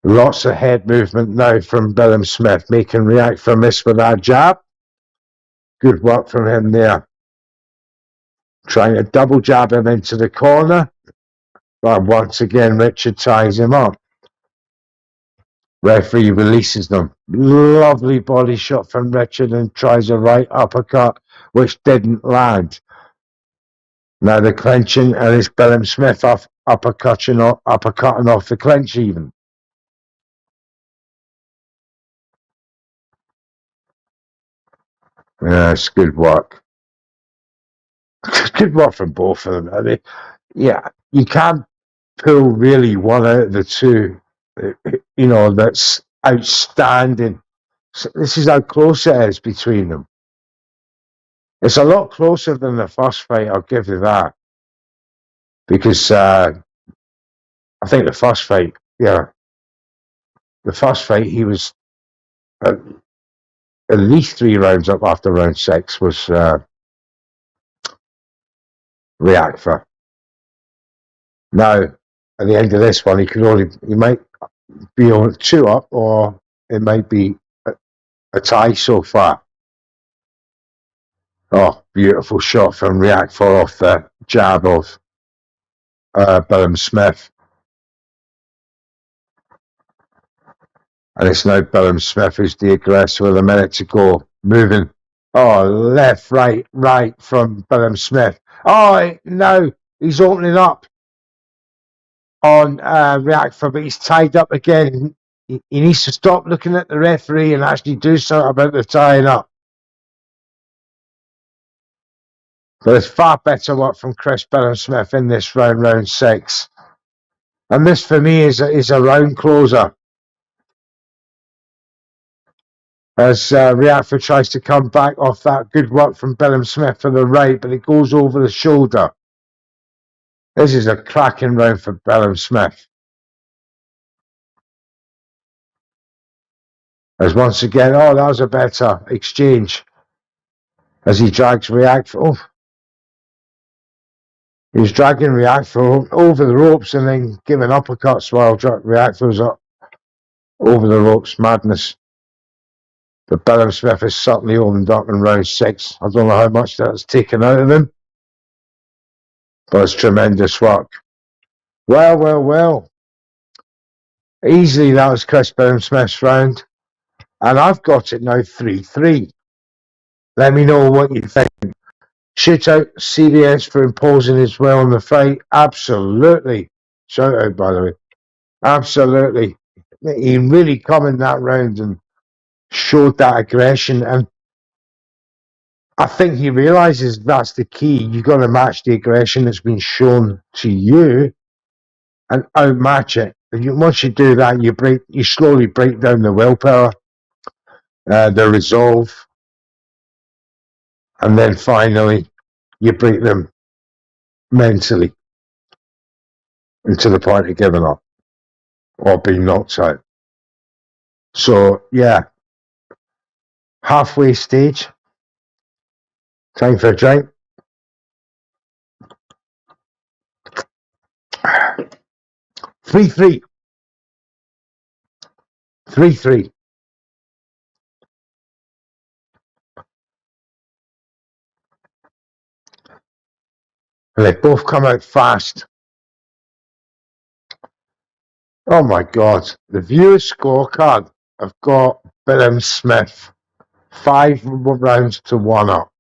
Lots of head movement now from Billam-Smith, making Riakporhe miss with that jab. Good work from him there. Trying to double jab him into the corner. But once again, Richard ties him up. Referee releases them. Lovely body shot from Richard and tries a right uppercut, which didn't land. Now the clenching, and it's Billam-Smith uppercutting off the clench even. Yeah, it's good work. Good work from both of them. I mean, yeah, you can't pull really one out of the two, that's outstanding. So this is how close it is between them. It's a lot closer than the first fight, I'll give you that. Because I think the first fight, he was at least 3 rounds up after round 6 was Riakporhe. Now, at the end of this one, he might be on 2 up, or it might be a tie so far. Oh, beautiful shot from Riakporhe off the jab of Billam-Smith. And it's now Billam-Smith who's the aggressor with a minute to go. Moving. Oh, left, right from Billam-Smith. Oh, no, he's opening up on Riakporhe, but he's tied up again. He needs to stop looking at the referee and actually do something about the tying up. But it's far better work from Chris Billam-Smith in this round 6. And this, for me, is a round closer. As Riakporhe tries to come back off that good work from Billam-Smith for the right, but it goes over the shoulder. This is a cracking round for Billam-Smith. As once again, that was a better exchange. As he drags Riakporhe. Oh. He's dragging Riakporhe over the ropes and then giving uppercuts while Riakporhe's up over the ropes. Madness. But Billam-Smith has certainly opened up in round 6. I don't know how much that's taken out of him, but it's tremendous work. Well. Easily, that was Chris Billam-Smith's round. And I've got it now 3-3. Let me know what you think. Shout out CBS for imposing his will on the fight. Absolutely. Shout out, by the way. Absolutely. He really come in that round and showed that aggression. And I think he realizes that's the key. You've got to match the aggression that's been shown to you and outmatch it. Once you do that, you slowly break down the willpower, the resolve, and then finally you break them mentally into the point of giving up or being knocked out. So yeah, halfway stage. Time for a drink. 3-3. 3-3. And they both come out fast. Oh my God. The viewers scorecard have got Billam-Smith 5 rounds to 1 up.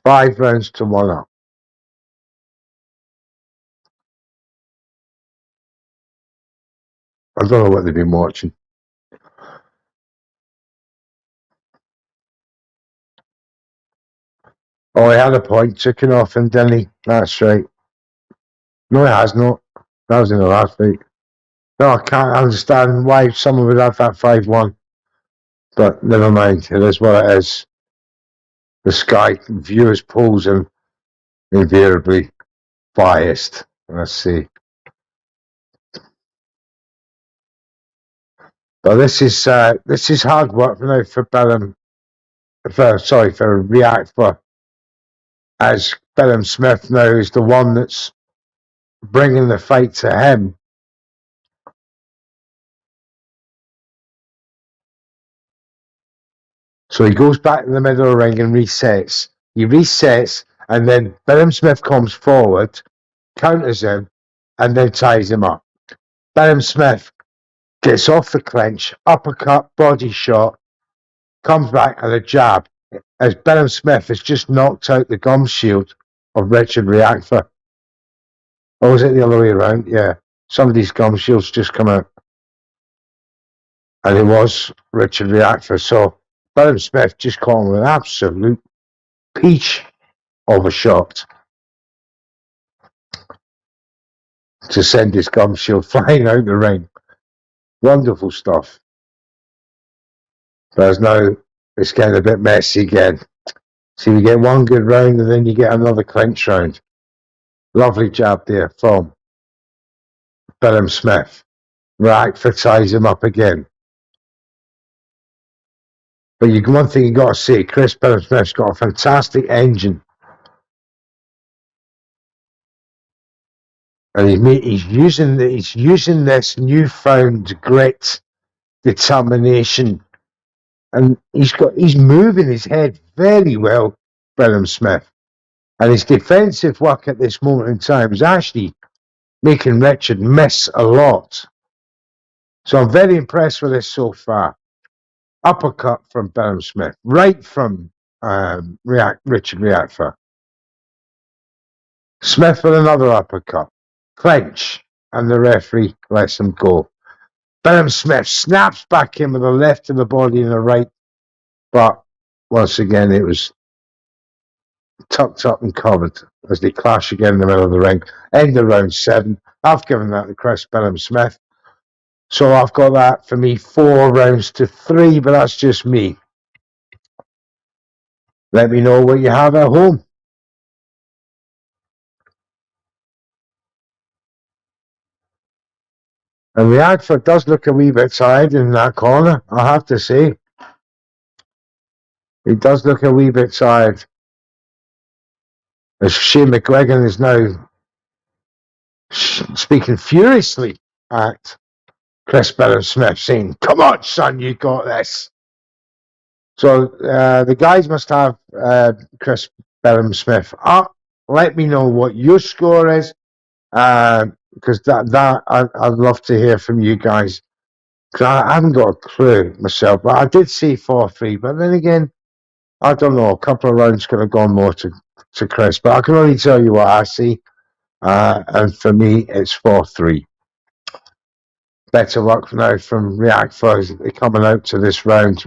5 rounds to 1 up. I don't know what they've been watching. Oh, he had a point taken off him, didn't he? That's right. No, he has not. That was in the last fight. No, I can't understand why someone would have that 5-1. But never mind. It is what it is. The Sky viewers polls are invariably biased. Let's see. But this is hard work now for Billam. For Riakporhe, as Billam-Smith now is the one that's bringing the fight to him. So he goes back in the middle of the ring and resets. He resets, and then Billam-Smith comes forward, counters him, and then ties him up. Billam-Smith gets off the clinch, uppercut, body shot, comes back and a jab, as Billam-Smith has just knocked out the gum shield of Richard Riakporhe. Or was it the other way around? Yeah. Somebody's gum shield's just come out. And it was Richard Riakporhe. So Billam-Smith just caught him with an absolute peach of a shot to send his gum shield flying out the ring. Wonderful stuff. Whereas now it's getting a bit messy again. So you get one good round and then you get another clinch round. Lovely jab there from Billam-Smith. Riakporhe ties him up again. But one thing you got to say, Chris Billam-Smith's got a fantastic engine. And he's using this newfound grit, determination, and he's moving his head very well, Billam-Smith. And his defensive work at this moment in time is actually making Richard miss a lot. So I'm very impressed with this so far. Uppercut from Billam-Smith, right from Richard Riakporhe. Smith with another uppercut. Clinch, and the referee lets him go. Billam-Smith snaps back in with a left to the body and a right, but once again it was tucked up and covered as they clash again in the middle of the ring. End of round 7. I've given that to Chris Billam-Smith. So I've got that for me 4 rounds to 3, but that's just me. Let me know what you have at home. And Riakporhe does look a wee bit tired in that corner, I have to say. He does look a wee bit tired. As Shane McGuigan is now speaking furiously at Chris Billam-Smith, saying, "Come on, son, you got this." So the guys must have Chris Billam-Smith up. Let me know what your score is, because I'd love to hear from you guys. Because I haven't got a clue myself, but I did see 4-3. But then again, I don't know. A couple of rounds could have gone more to Chris, but I can only tell you what I see. And for me, it's 4-3. Better luck now from Riakporhe coming out to this round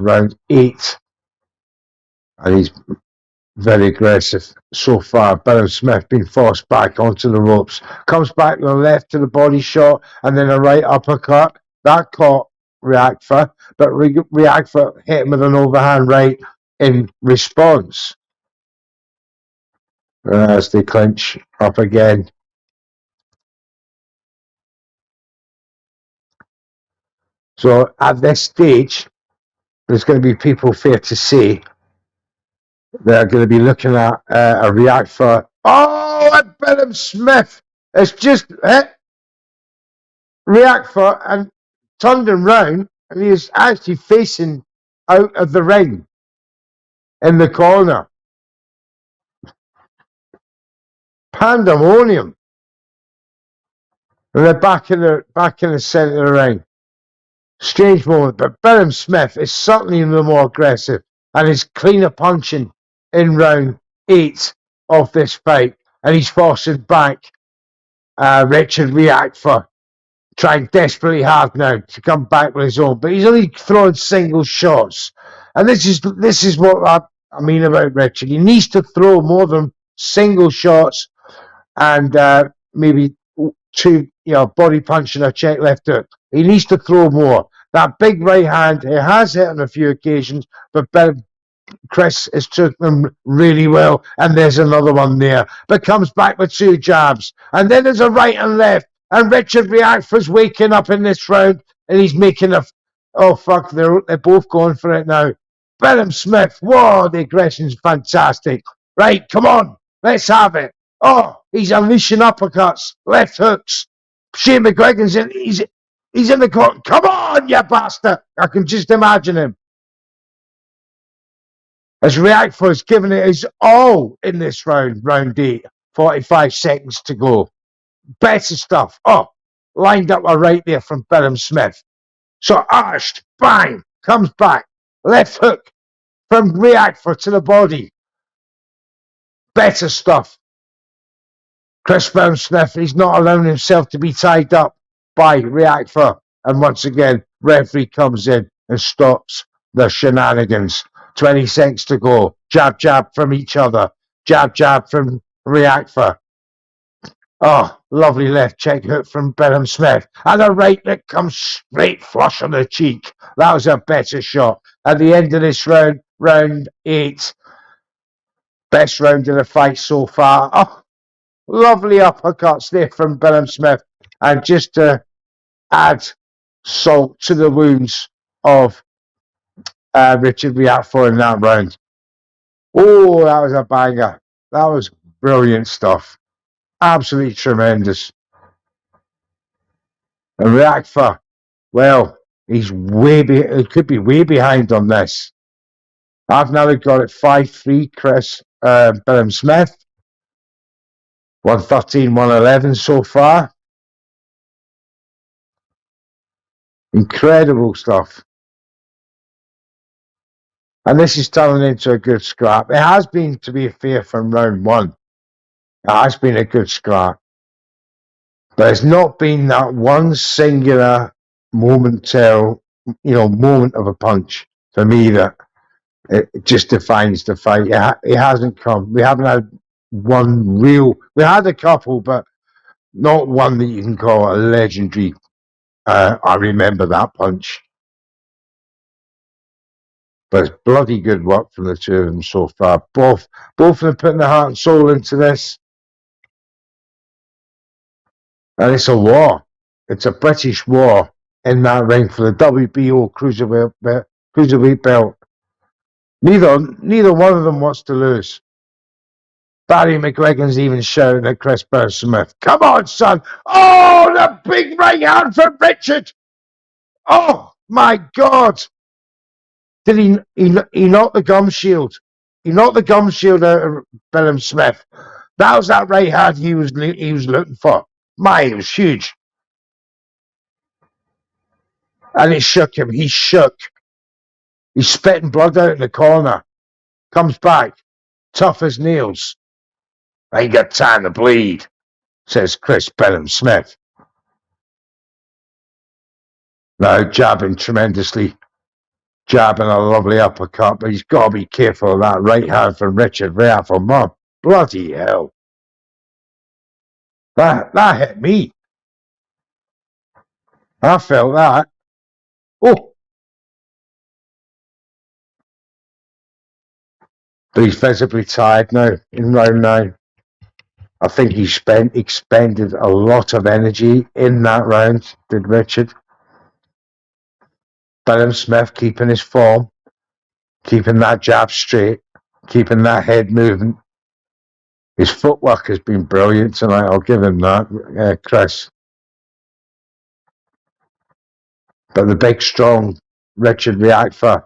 8. And he's very aggressive so far. Billam-Smith being forced back onto the ropes. Comes back to the left to the body shot and then a right uppercut. That caught Riakporhe, but Riakporhe hit him with an overhand right in response. As they clinch up again. So at this stage, there's going to be people, fair to say, that are going to be looking at a Riakporhe. Oh, and Billam-Smith has just hit Riakporhe and turned him round, and he is actually facing out of the ring in the corner. Pandemonium. And they're back in the centre of the ring. Strange moment, but Billam-Smith is certainly the more aggressive and is cleaner punching in round 8 of this fight. And he's forcing back Richard Riakporhe, trying desperately hard now to come back with his own, but he's only throwing single shots. And this is what I mean about Richard. He needs to throw more than single shots and maybe 2, body punch and a check left hook. He needs to throw more. That big right hand, he has hit on a few occasions, but Chris has took them really well, and there's another one there, but comes back with 2 jabs, and then there's a right and left, and Richard Riakporhe's waking up in this round, and he's making oh fuck, they're both going for it now. Billam-Smith, whoa, the aggression's fantastic. Right, come on, let's have it. Oh, he's unleashing uppercuts, left hooks. Shane McGuigan's in, he's in the court. Come on, you bastard! I can just imagine him. As Riakporhe's given it his all in this round 8, 45 seconds to go. Better stuff. Oh, lined up a right there from Billam-Smith. So arched, bang, comes back. Left hook from Riakporhe to the body. Better stuff. Chris Billam-Smith, he's not allowing himself to be tied up by Riakporhe. And once again, referee comes in and stops the shenanigans. 20 seconds to go. Jab, jab from each other. Jab, jab from Riakporhe. Oh, lovely left check hook from Billam-Smith. And a right that comes straight flush on the cheek. That was a better shot. At the end of this round, round 8. Best round of the fight so far. Oh, lovely uppercuts there from Billam-Smith. And just to add salt to the wounds of Richard Riakporhe in that round. Oh, that was a banger. That was brilliant stuff. Absolutely tremendous. And Riakporhe, well, he could be way behind on this. I've now got it 5-3, Chris Billam-Smith. 113, 111 so far. Incredible stuff. And this is turning into a good scrap. It has been, to be fair, from round 1. It has been a good scrap. But it's not been that one singular moment of a punch for me that it just defines the fight. It hasn't come. We haven't had one real. We had a couple, but not one that you can call a legendary. I remember that punch. But it's bloody good work from the two of them so far. Both of them putting their heart and soul into this. And it's a war. It's a British war in that ring for the WBO Cruiserweight belt. Neither one of them wants to lose. Barry McGuigan's even shouting at Chris Billam-Smith. Come on, son. Oh, the big right hand from Richard. Oh, my God. Did he knock the gum shield? He knocked the gum shield out of Billam-Smith. That was that right hand he was looking for. It was huge. And it shook him. He shook. He's spitting blood out in the corner. Comes back. Tough as nails. I ain't got time to bleed, says Chris Billam-Smith. Now jabbing tremendously. Jabbing a lovely uppercut, but he's got to be careful of that right hand from Richard Riakporhe. Man, bloody hell. That hit me. I felt that. Oh. But he's visibly tired now in round 9. I think he expended a lot of energy in that round, did Richard. Billam-Smith keeping his form, keeping that jab straight, keeping that head moving. His footwork has been brilliant tonight, I'll give him that, Chris. But the big, strong Richard Riakporhe.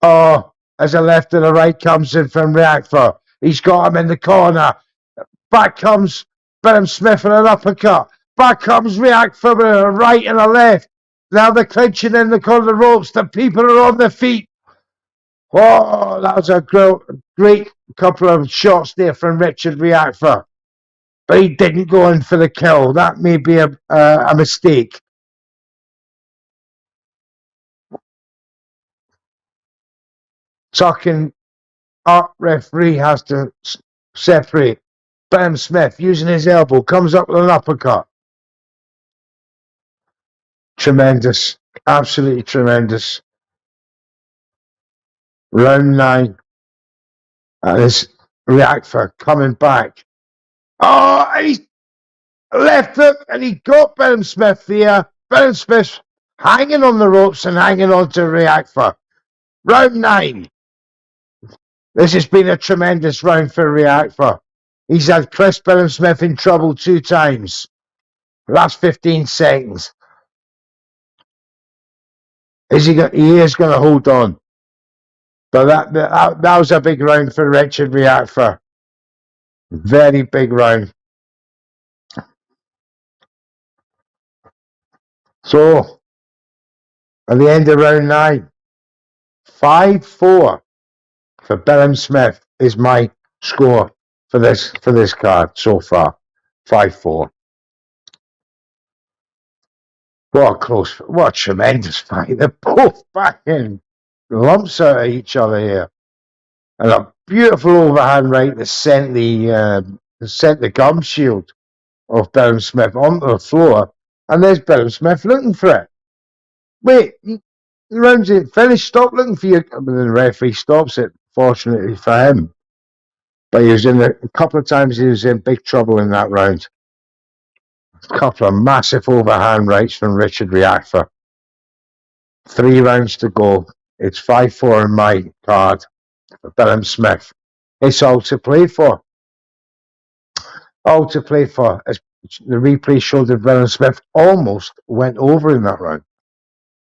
Oh, as a left and a right comes in from Riakporhe. He's got him in the corner. Back comes Billam-Smith and an uppercut. Back comes Riakporhe with a right and a left. Now they're clinching in the corner of the ropes. The people are on their feet. Oh, that was a great couple of shots there from Richard Riakporhe. But he didn't go in for the kill. That may be a mistake. Tucking up, referee has to separate. Billam-Smith using his elbow, comes up with an uppercut. Tremendous. Absolutely tremendous. Round 9. And it's Riakporhe coming back. Oh, and he's left hook, and he got Billam-Smith there. Billam-Smith hanging on the ropes and hanging on to Riakporhe. Round 9. This has been a tremendous round for Riakporhe. He's had Chris Billam-Smith in trouble 2 times. Last 15 seconds. He is going to hold on. But that was a big round for Richard Riakporhe. Very big round. So, at the end of round 9, 5-4 for Billam-Smith is my score for this card so far. 5-4. What a tremendous fight. They're both backing lumps out of each other here. And a beautiful overhand right that sent the gum shield of Billam-Smith onto the floor. And there's Billam-Smith looking for it. Wait, the round's ain't finished. Stop looking for you. But the referee stops it, fortunately for him. But he was a couple of times he was in big trouble in that round. A couple of massive overhand rights from Richard Riakporhe. 3 rounds to go. It's 5-4 in my card for Billam-Smith. It's all to play for. All to play for. As the replay showed that Billam-Smith almost went over in that round.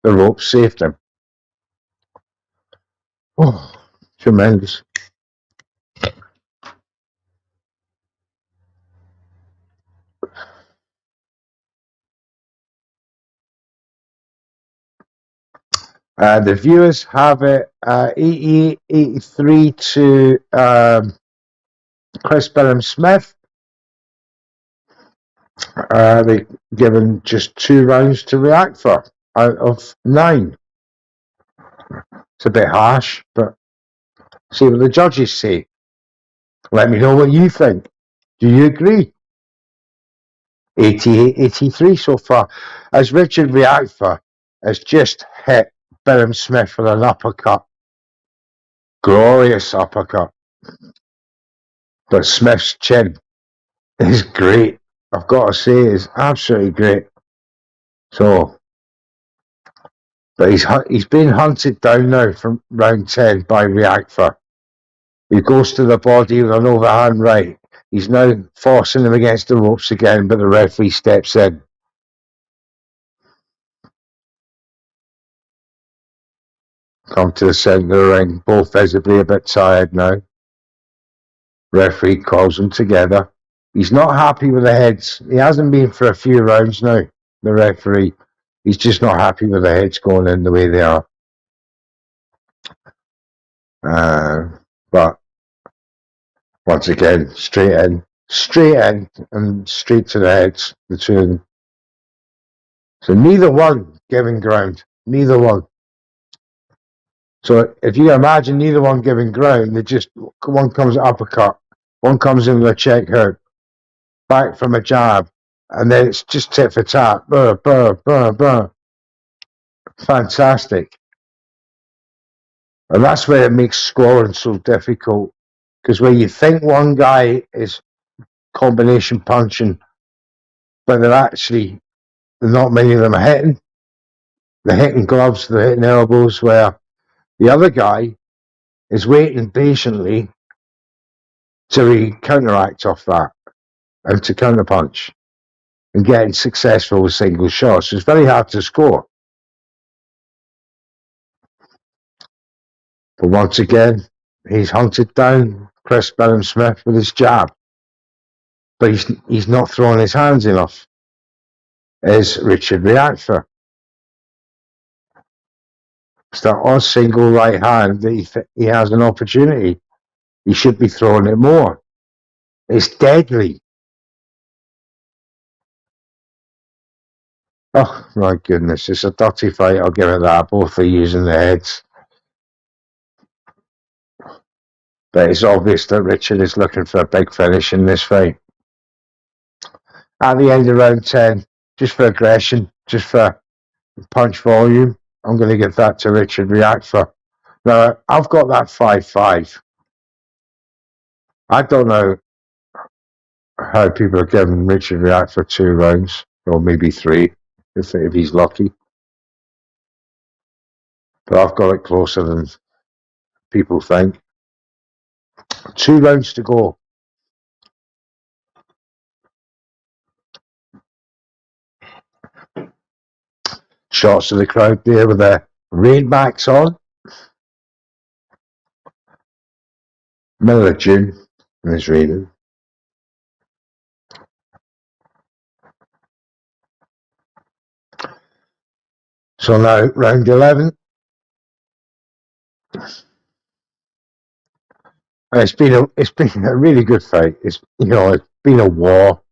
The rope saved him. Oh, tremendous. The viewers have it 88-83 to Chris Billam-Smith. They've given just 2 rounds to Riakporhe out of 9. It's a bit harsh, but see what the judges say. Let me know what you think. Do you agree? 88-83 so far. As Richard Riakporhe has just hit Billam-Smith with an uppercut. Glorious uppercut. But Smith's chin is great. I've got to say, it's absolutely great. So, but he's been hunted down now from round 10 by Riakporhe. He goes to the body with an overhand right. He's now forcing him against the ropes again, but the referee steps in. Come to the centre of the ring, both visibly a bit tired now. Referee calls them together. He's not happy with the heads. He hasn't been for a few rounds now, the referee. He's just not happy with the heads going in the way they are. But once again, straight in, and straight to the heads, the 2 of them. So neither one giving ground. Neither one. So if you imagine neither one giving ground, one comes uppercut, one comes in with a check hook, back from a jab, and then it's just tit for tat. Burr, burr, burr, burr. Fantastic. And that's where it makes scoring so difficult. Because where you think one guy is combination punching, but they're not many of them are hitting. They're hitting gloves, they're hitting elbows, where the other guy is waiting patiently to counteract off that and to counterpunch and getting successful with single shots. It's very hard to score. But once again, he's hunted down Chris Billam-Smith with his jab. But he's not throwing his hands enough. is Richard Riakporhe. It's that odd single right hand that he has an opportunity. He should be throwing it more. It's deadly. Oh, my goodness. It's a dirty fight. I'll give it that. Both are using their heads. But it's obvious that Richard is looking for a big finish in this fight. At the end of round 10, just for aggression, just for punch volume, I'm going to give that to Richard Riakporhe. Now, I've got that 5-5. I don't know how people are giving Richard Riakporhe 2 rounds, or maybe 3, if he's lucky. But I've got it closer than people think. 2 rounds to go. Shots of the crowd there with their rainbacks on. Middle of June, and it's raining. So now, round 11. It's been a really good fight. It's been a war,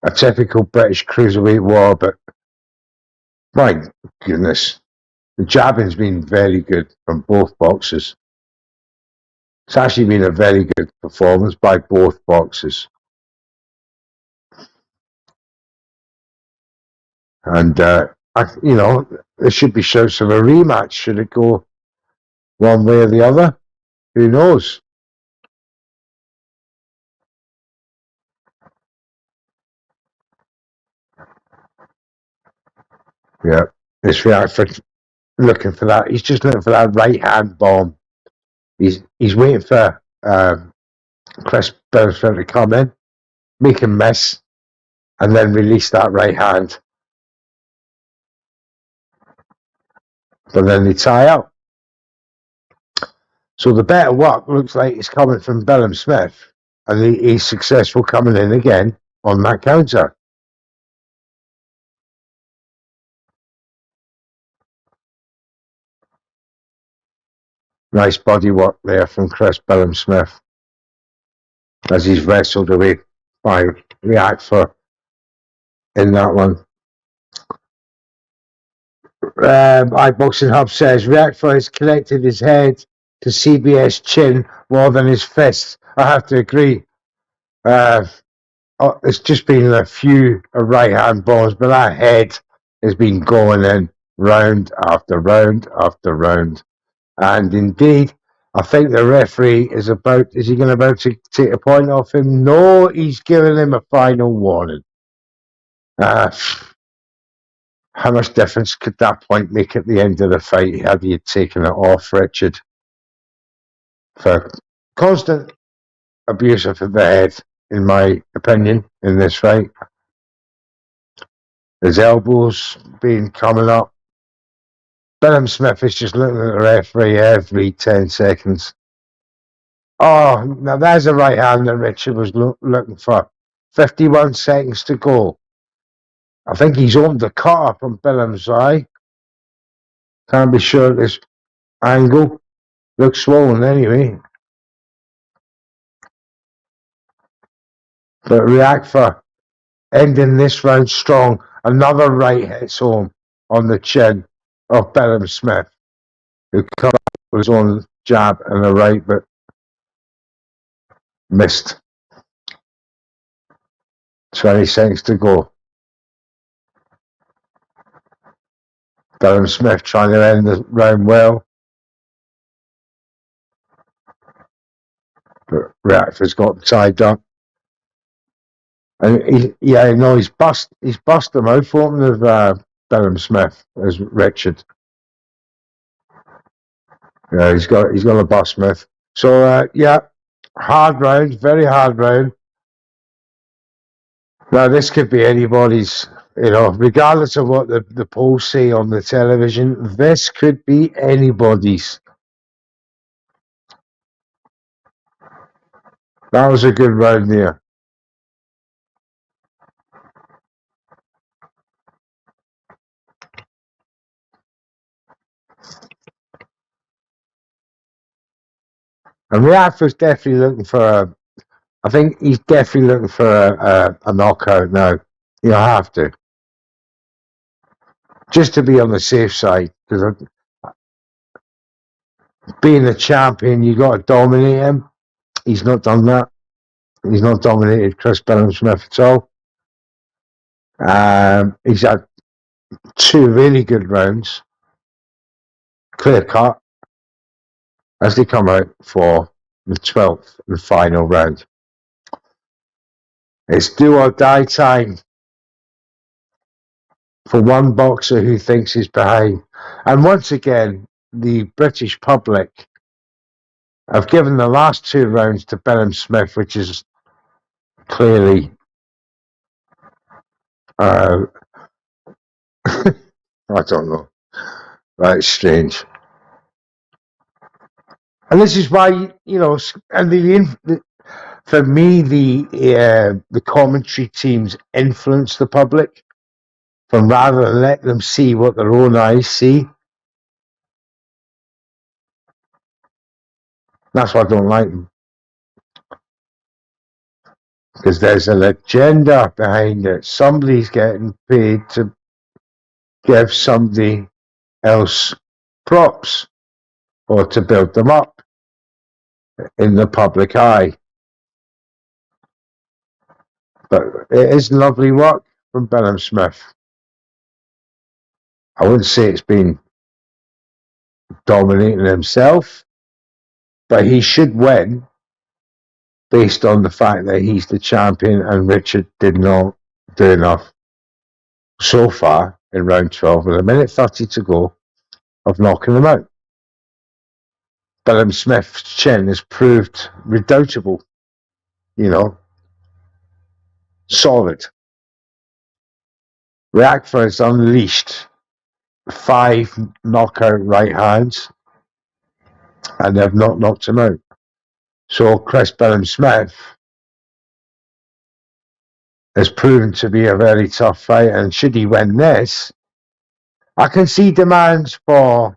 a typical British cruiserweight war, but my goodness, the jabbing's been very good from both boxers. It's actually been a very good performance by both boxers. And, there should be shouts of a rematch. Should it go one way or the other? Who knows? Yeah, it's Riakporhe looking for that. He's just looking for that right hand bomb. He's waiting for Chris Billam-Smith to come in, make him miss, and then release that right hand. But then they tie up. So the better work looks like it's coming from Billam-Smith, and he's successful coming in again on that counter. Nice body work there from Chris Billam-Smith as he's wrestled away by Riakporhe in that one. IBoxingHub says Riakporhe has connected his head to CBS chin more than his fists. I have to agree. It's just been a few right hand bombs, but that head has been going in round after round after round. And indeed, I think the referee is he going about to take a point off him? No, he's giving him a final warning. How much difference could that point make at the end of the fight had he taken it off, Richard? For constant abuse of the head, in my opinion, in this fight. His elbows been coming up. Billam-Smith is just looking at the referee every 10 seconds. Oh, now there's a right hand that Richard was looking for. 51 seconds to go. I think he's opened the cutter from Billam's eye. Can't be sure at this angle. Looks swollen anyway. But Riakporhe ending this round strong. Another right hits home on the chin of Billam-Smith, who cut up with his own jab and a right, but missed. 20 seconds to go. Billam-Smith trying to end the round well. But Riakporhe's got tied up. And he's bust the mouth open of Billam-Smith as Richard. Yeah, he's got a bust mouth. So hard round, very hard round. Now this could be anybody's, regardless of what the polls say on the television, this could be anybody's. That was a good round there. And Riakporhe's definitely looking for I think he's definitely looking for a knockout now. You have to. Just to be on the safe side. Because being the champion, you got to dominate him. He's not done that. He's not dominated Chris Billam-Smith at all. He's had 2 really good rounds, clear cut, as they come out for the 12th and final round. It's do or die time for one boxer who thinks he's behind. And once again, the British public have given the last 2 rounds to Billam-Smith, which is clearly I don't know. That's strange. And this is why, and for me, the commentary teams influence the public from rather than let them see what their own eyes see. That's why I don't like them. Because there's an agenda behind it. Somebody's getting paid to give somebody else props or to build them up in the public eye. But it is lovely work from Billam-Smith. I wouldn't say it's been dominating himself, but he should win based on the fact that he's the champion and Richard did not do enough so far in round 12 with a minute 30 to go of knocking him out. Billam-Smith's chin has proved redoubtable, solid. Riakporhe has unleashed 5 knockout right hands and they've not knocked him out. So Chris Billam-Smith has proven to be a very tough fight, and should he win this, I can see demands for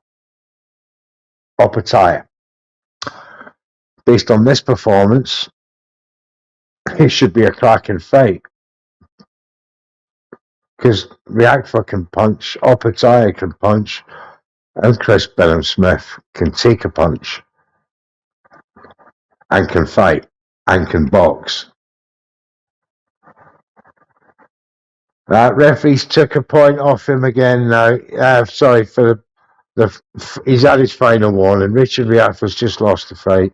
Opataya. Based on this performance, it should be a cracking fight. Because Riakporhe can punch, Opataya can punch, and Chris Billam-Smith can take a punch and can fight and can box. Referees took a point off him again now. Sorry for he's had his final warning. Richard Riakporhe's just lost the fight.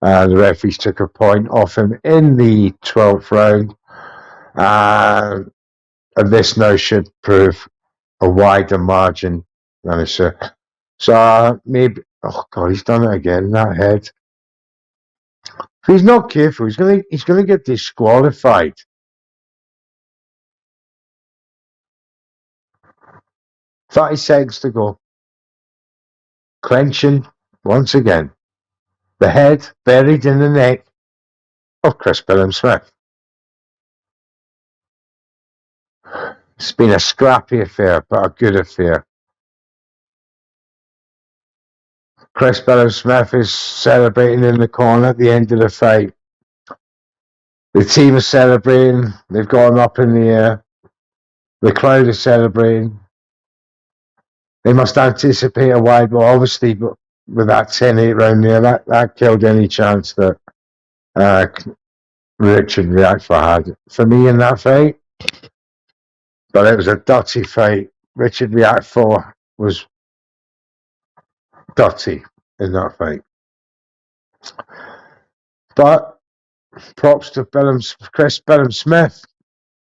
The referees took a point off him in the 12th round. And this now should prove a wider margin than it should. So maybe, oh God, he's done it again, that head. If he's not careful, he's gonna get disqualified. $30 seconds to go. Clenching once again. The head buried in the neck of Chris Billam-Smith. It's been a scrappy affair, but a good affair. Chris Billam-Smith is celebrating in the corner at the end of the fight. The team is celebrating. They've got him up in the air. The crowd is celebrating. They must anticipate a wide ball, obviously, but with that 10-8 round there, that killed any chance that Richard Riakporhe had. For me in that fight, but it was a dirty fight. Richard Riakporhe was dirty in that fight. But props to Chris Billam-Smith.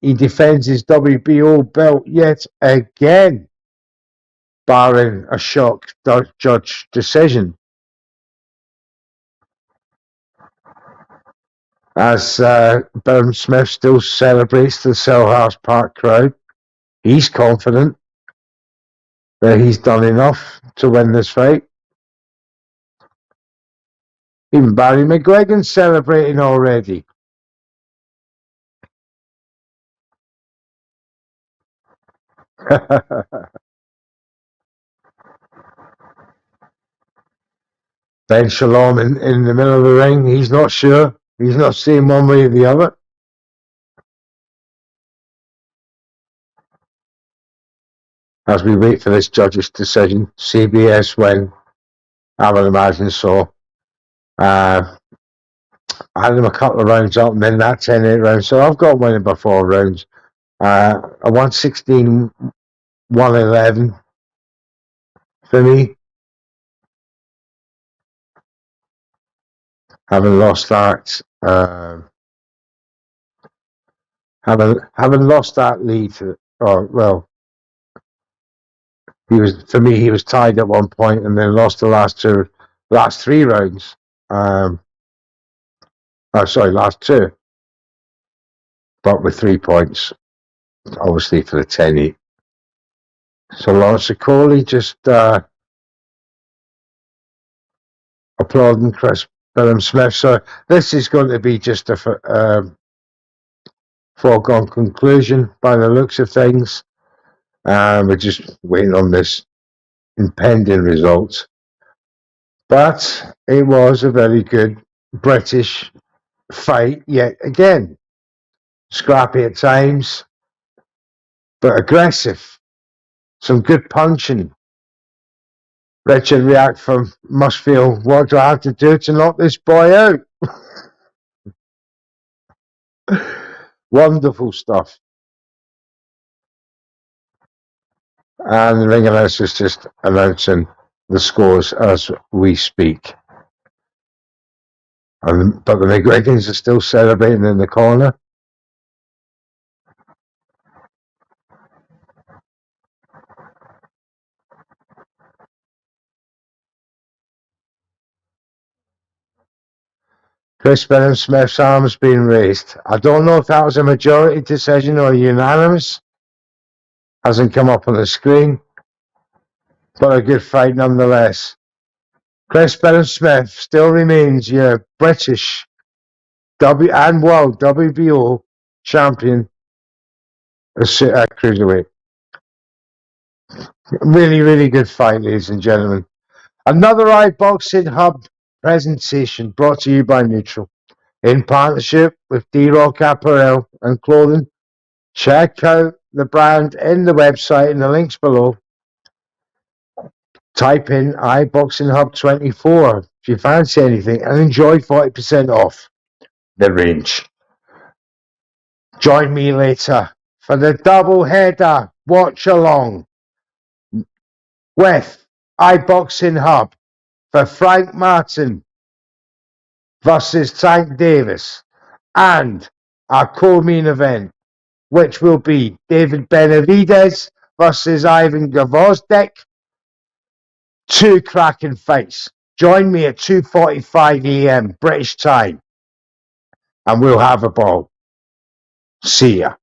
He defends his WBO belt yet again, barring a shock judge decision. As Billam-Smith still celebrates the Selhurst Park crowd, he's confident that he's done enough to win this fight. Even Barry McGuigan's celebrating already. Ben Shalom in the middle of the ring. He's not sure. He's not seeing one way or the other. As we wait for this judge's decision, CBS win. I would imagine so. I had him a couple of rounds up and then that 10-8 round. So I've got winning by 4 rounds. I won 16, 111 for me. Having lost that, having lost that lead, he was tied at one point and then lost the last 3 rounds. Last 2, but with 3 points, obviously for the 10-8. So Lawrence Okoli just applauding Chris Billam-Smith. So this is going to be just a foregone conclusion by the looks of things. We're just waiting on this impending result. But it was a very good British fight yet again. Scrappy at times, but aggressive. Some good punching. Richard Riakporhe must feel, what do I have to do to knock this boy out? Wonderful stuff. And the ring announcer is just announcing the scores as we speak. But the McGregors are still celebrating in the corner. Chris Billam-Smith's arm's been raised. I don't know if that was a majority decision or unanimous. Hasn't come up on the screen. But a good fight nonetheless. Chris Billam-Smith still remains your British and world WBO champion at Cruiserweight. Really, really good fight, ladies and gentlemen. Another iBoxingHub presentation brought to you by Neutral in partnership with D-Rock Apparel and Clothing. Check out the brand in the website in the links below. Type in iBoxingHub 24 if you fancy anything and enjoy 40% off the range. Join me later for the double header watch along with iBoxingHub for Frank Martin versus Tank Davis and our co-main event, which will be David Benavidez versus Ivan Gvozdyk. 2 cracking fights. Join me at 2:45 a.m. British time and we'll have a ball. See ya.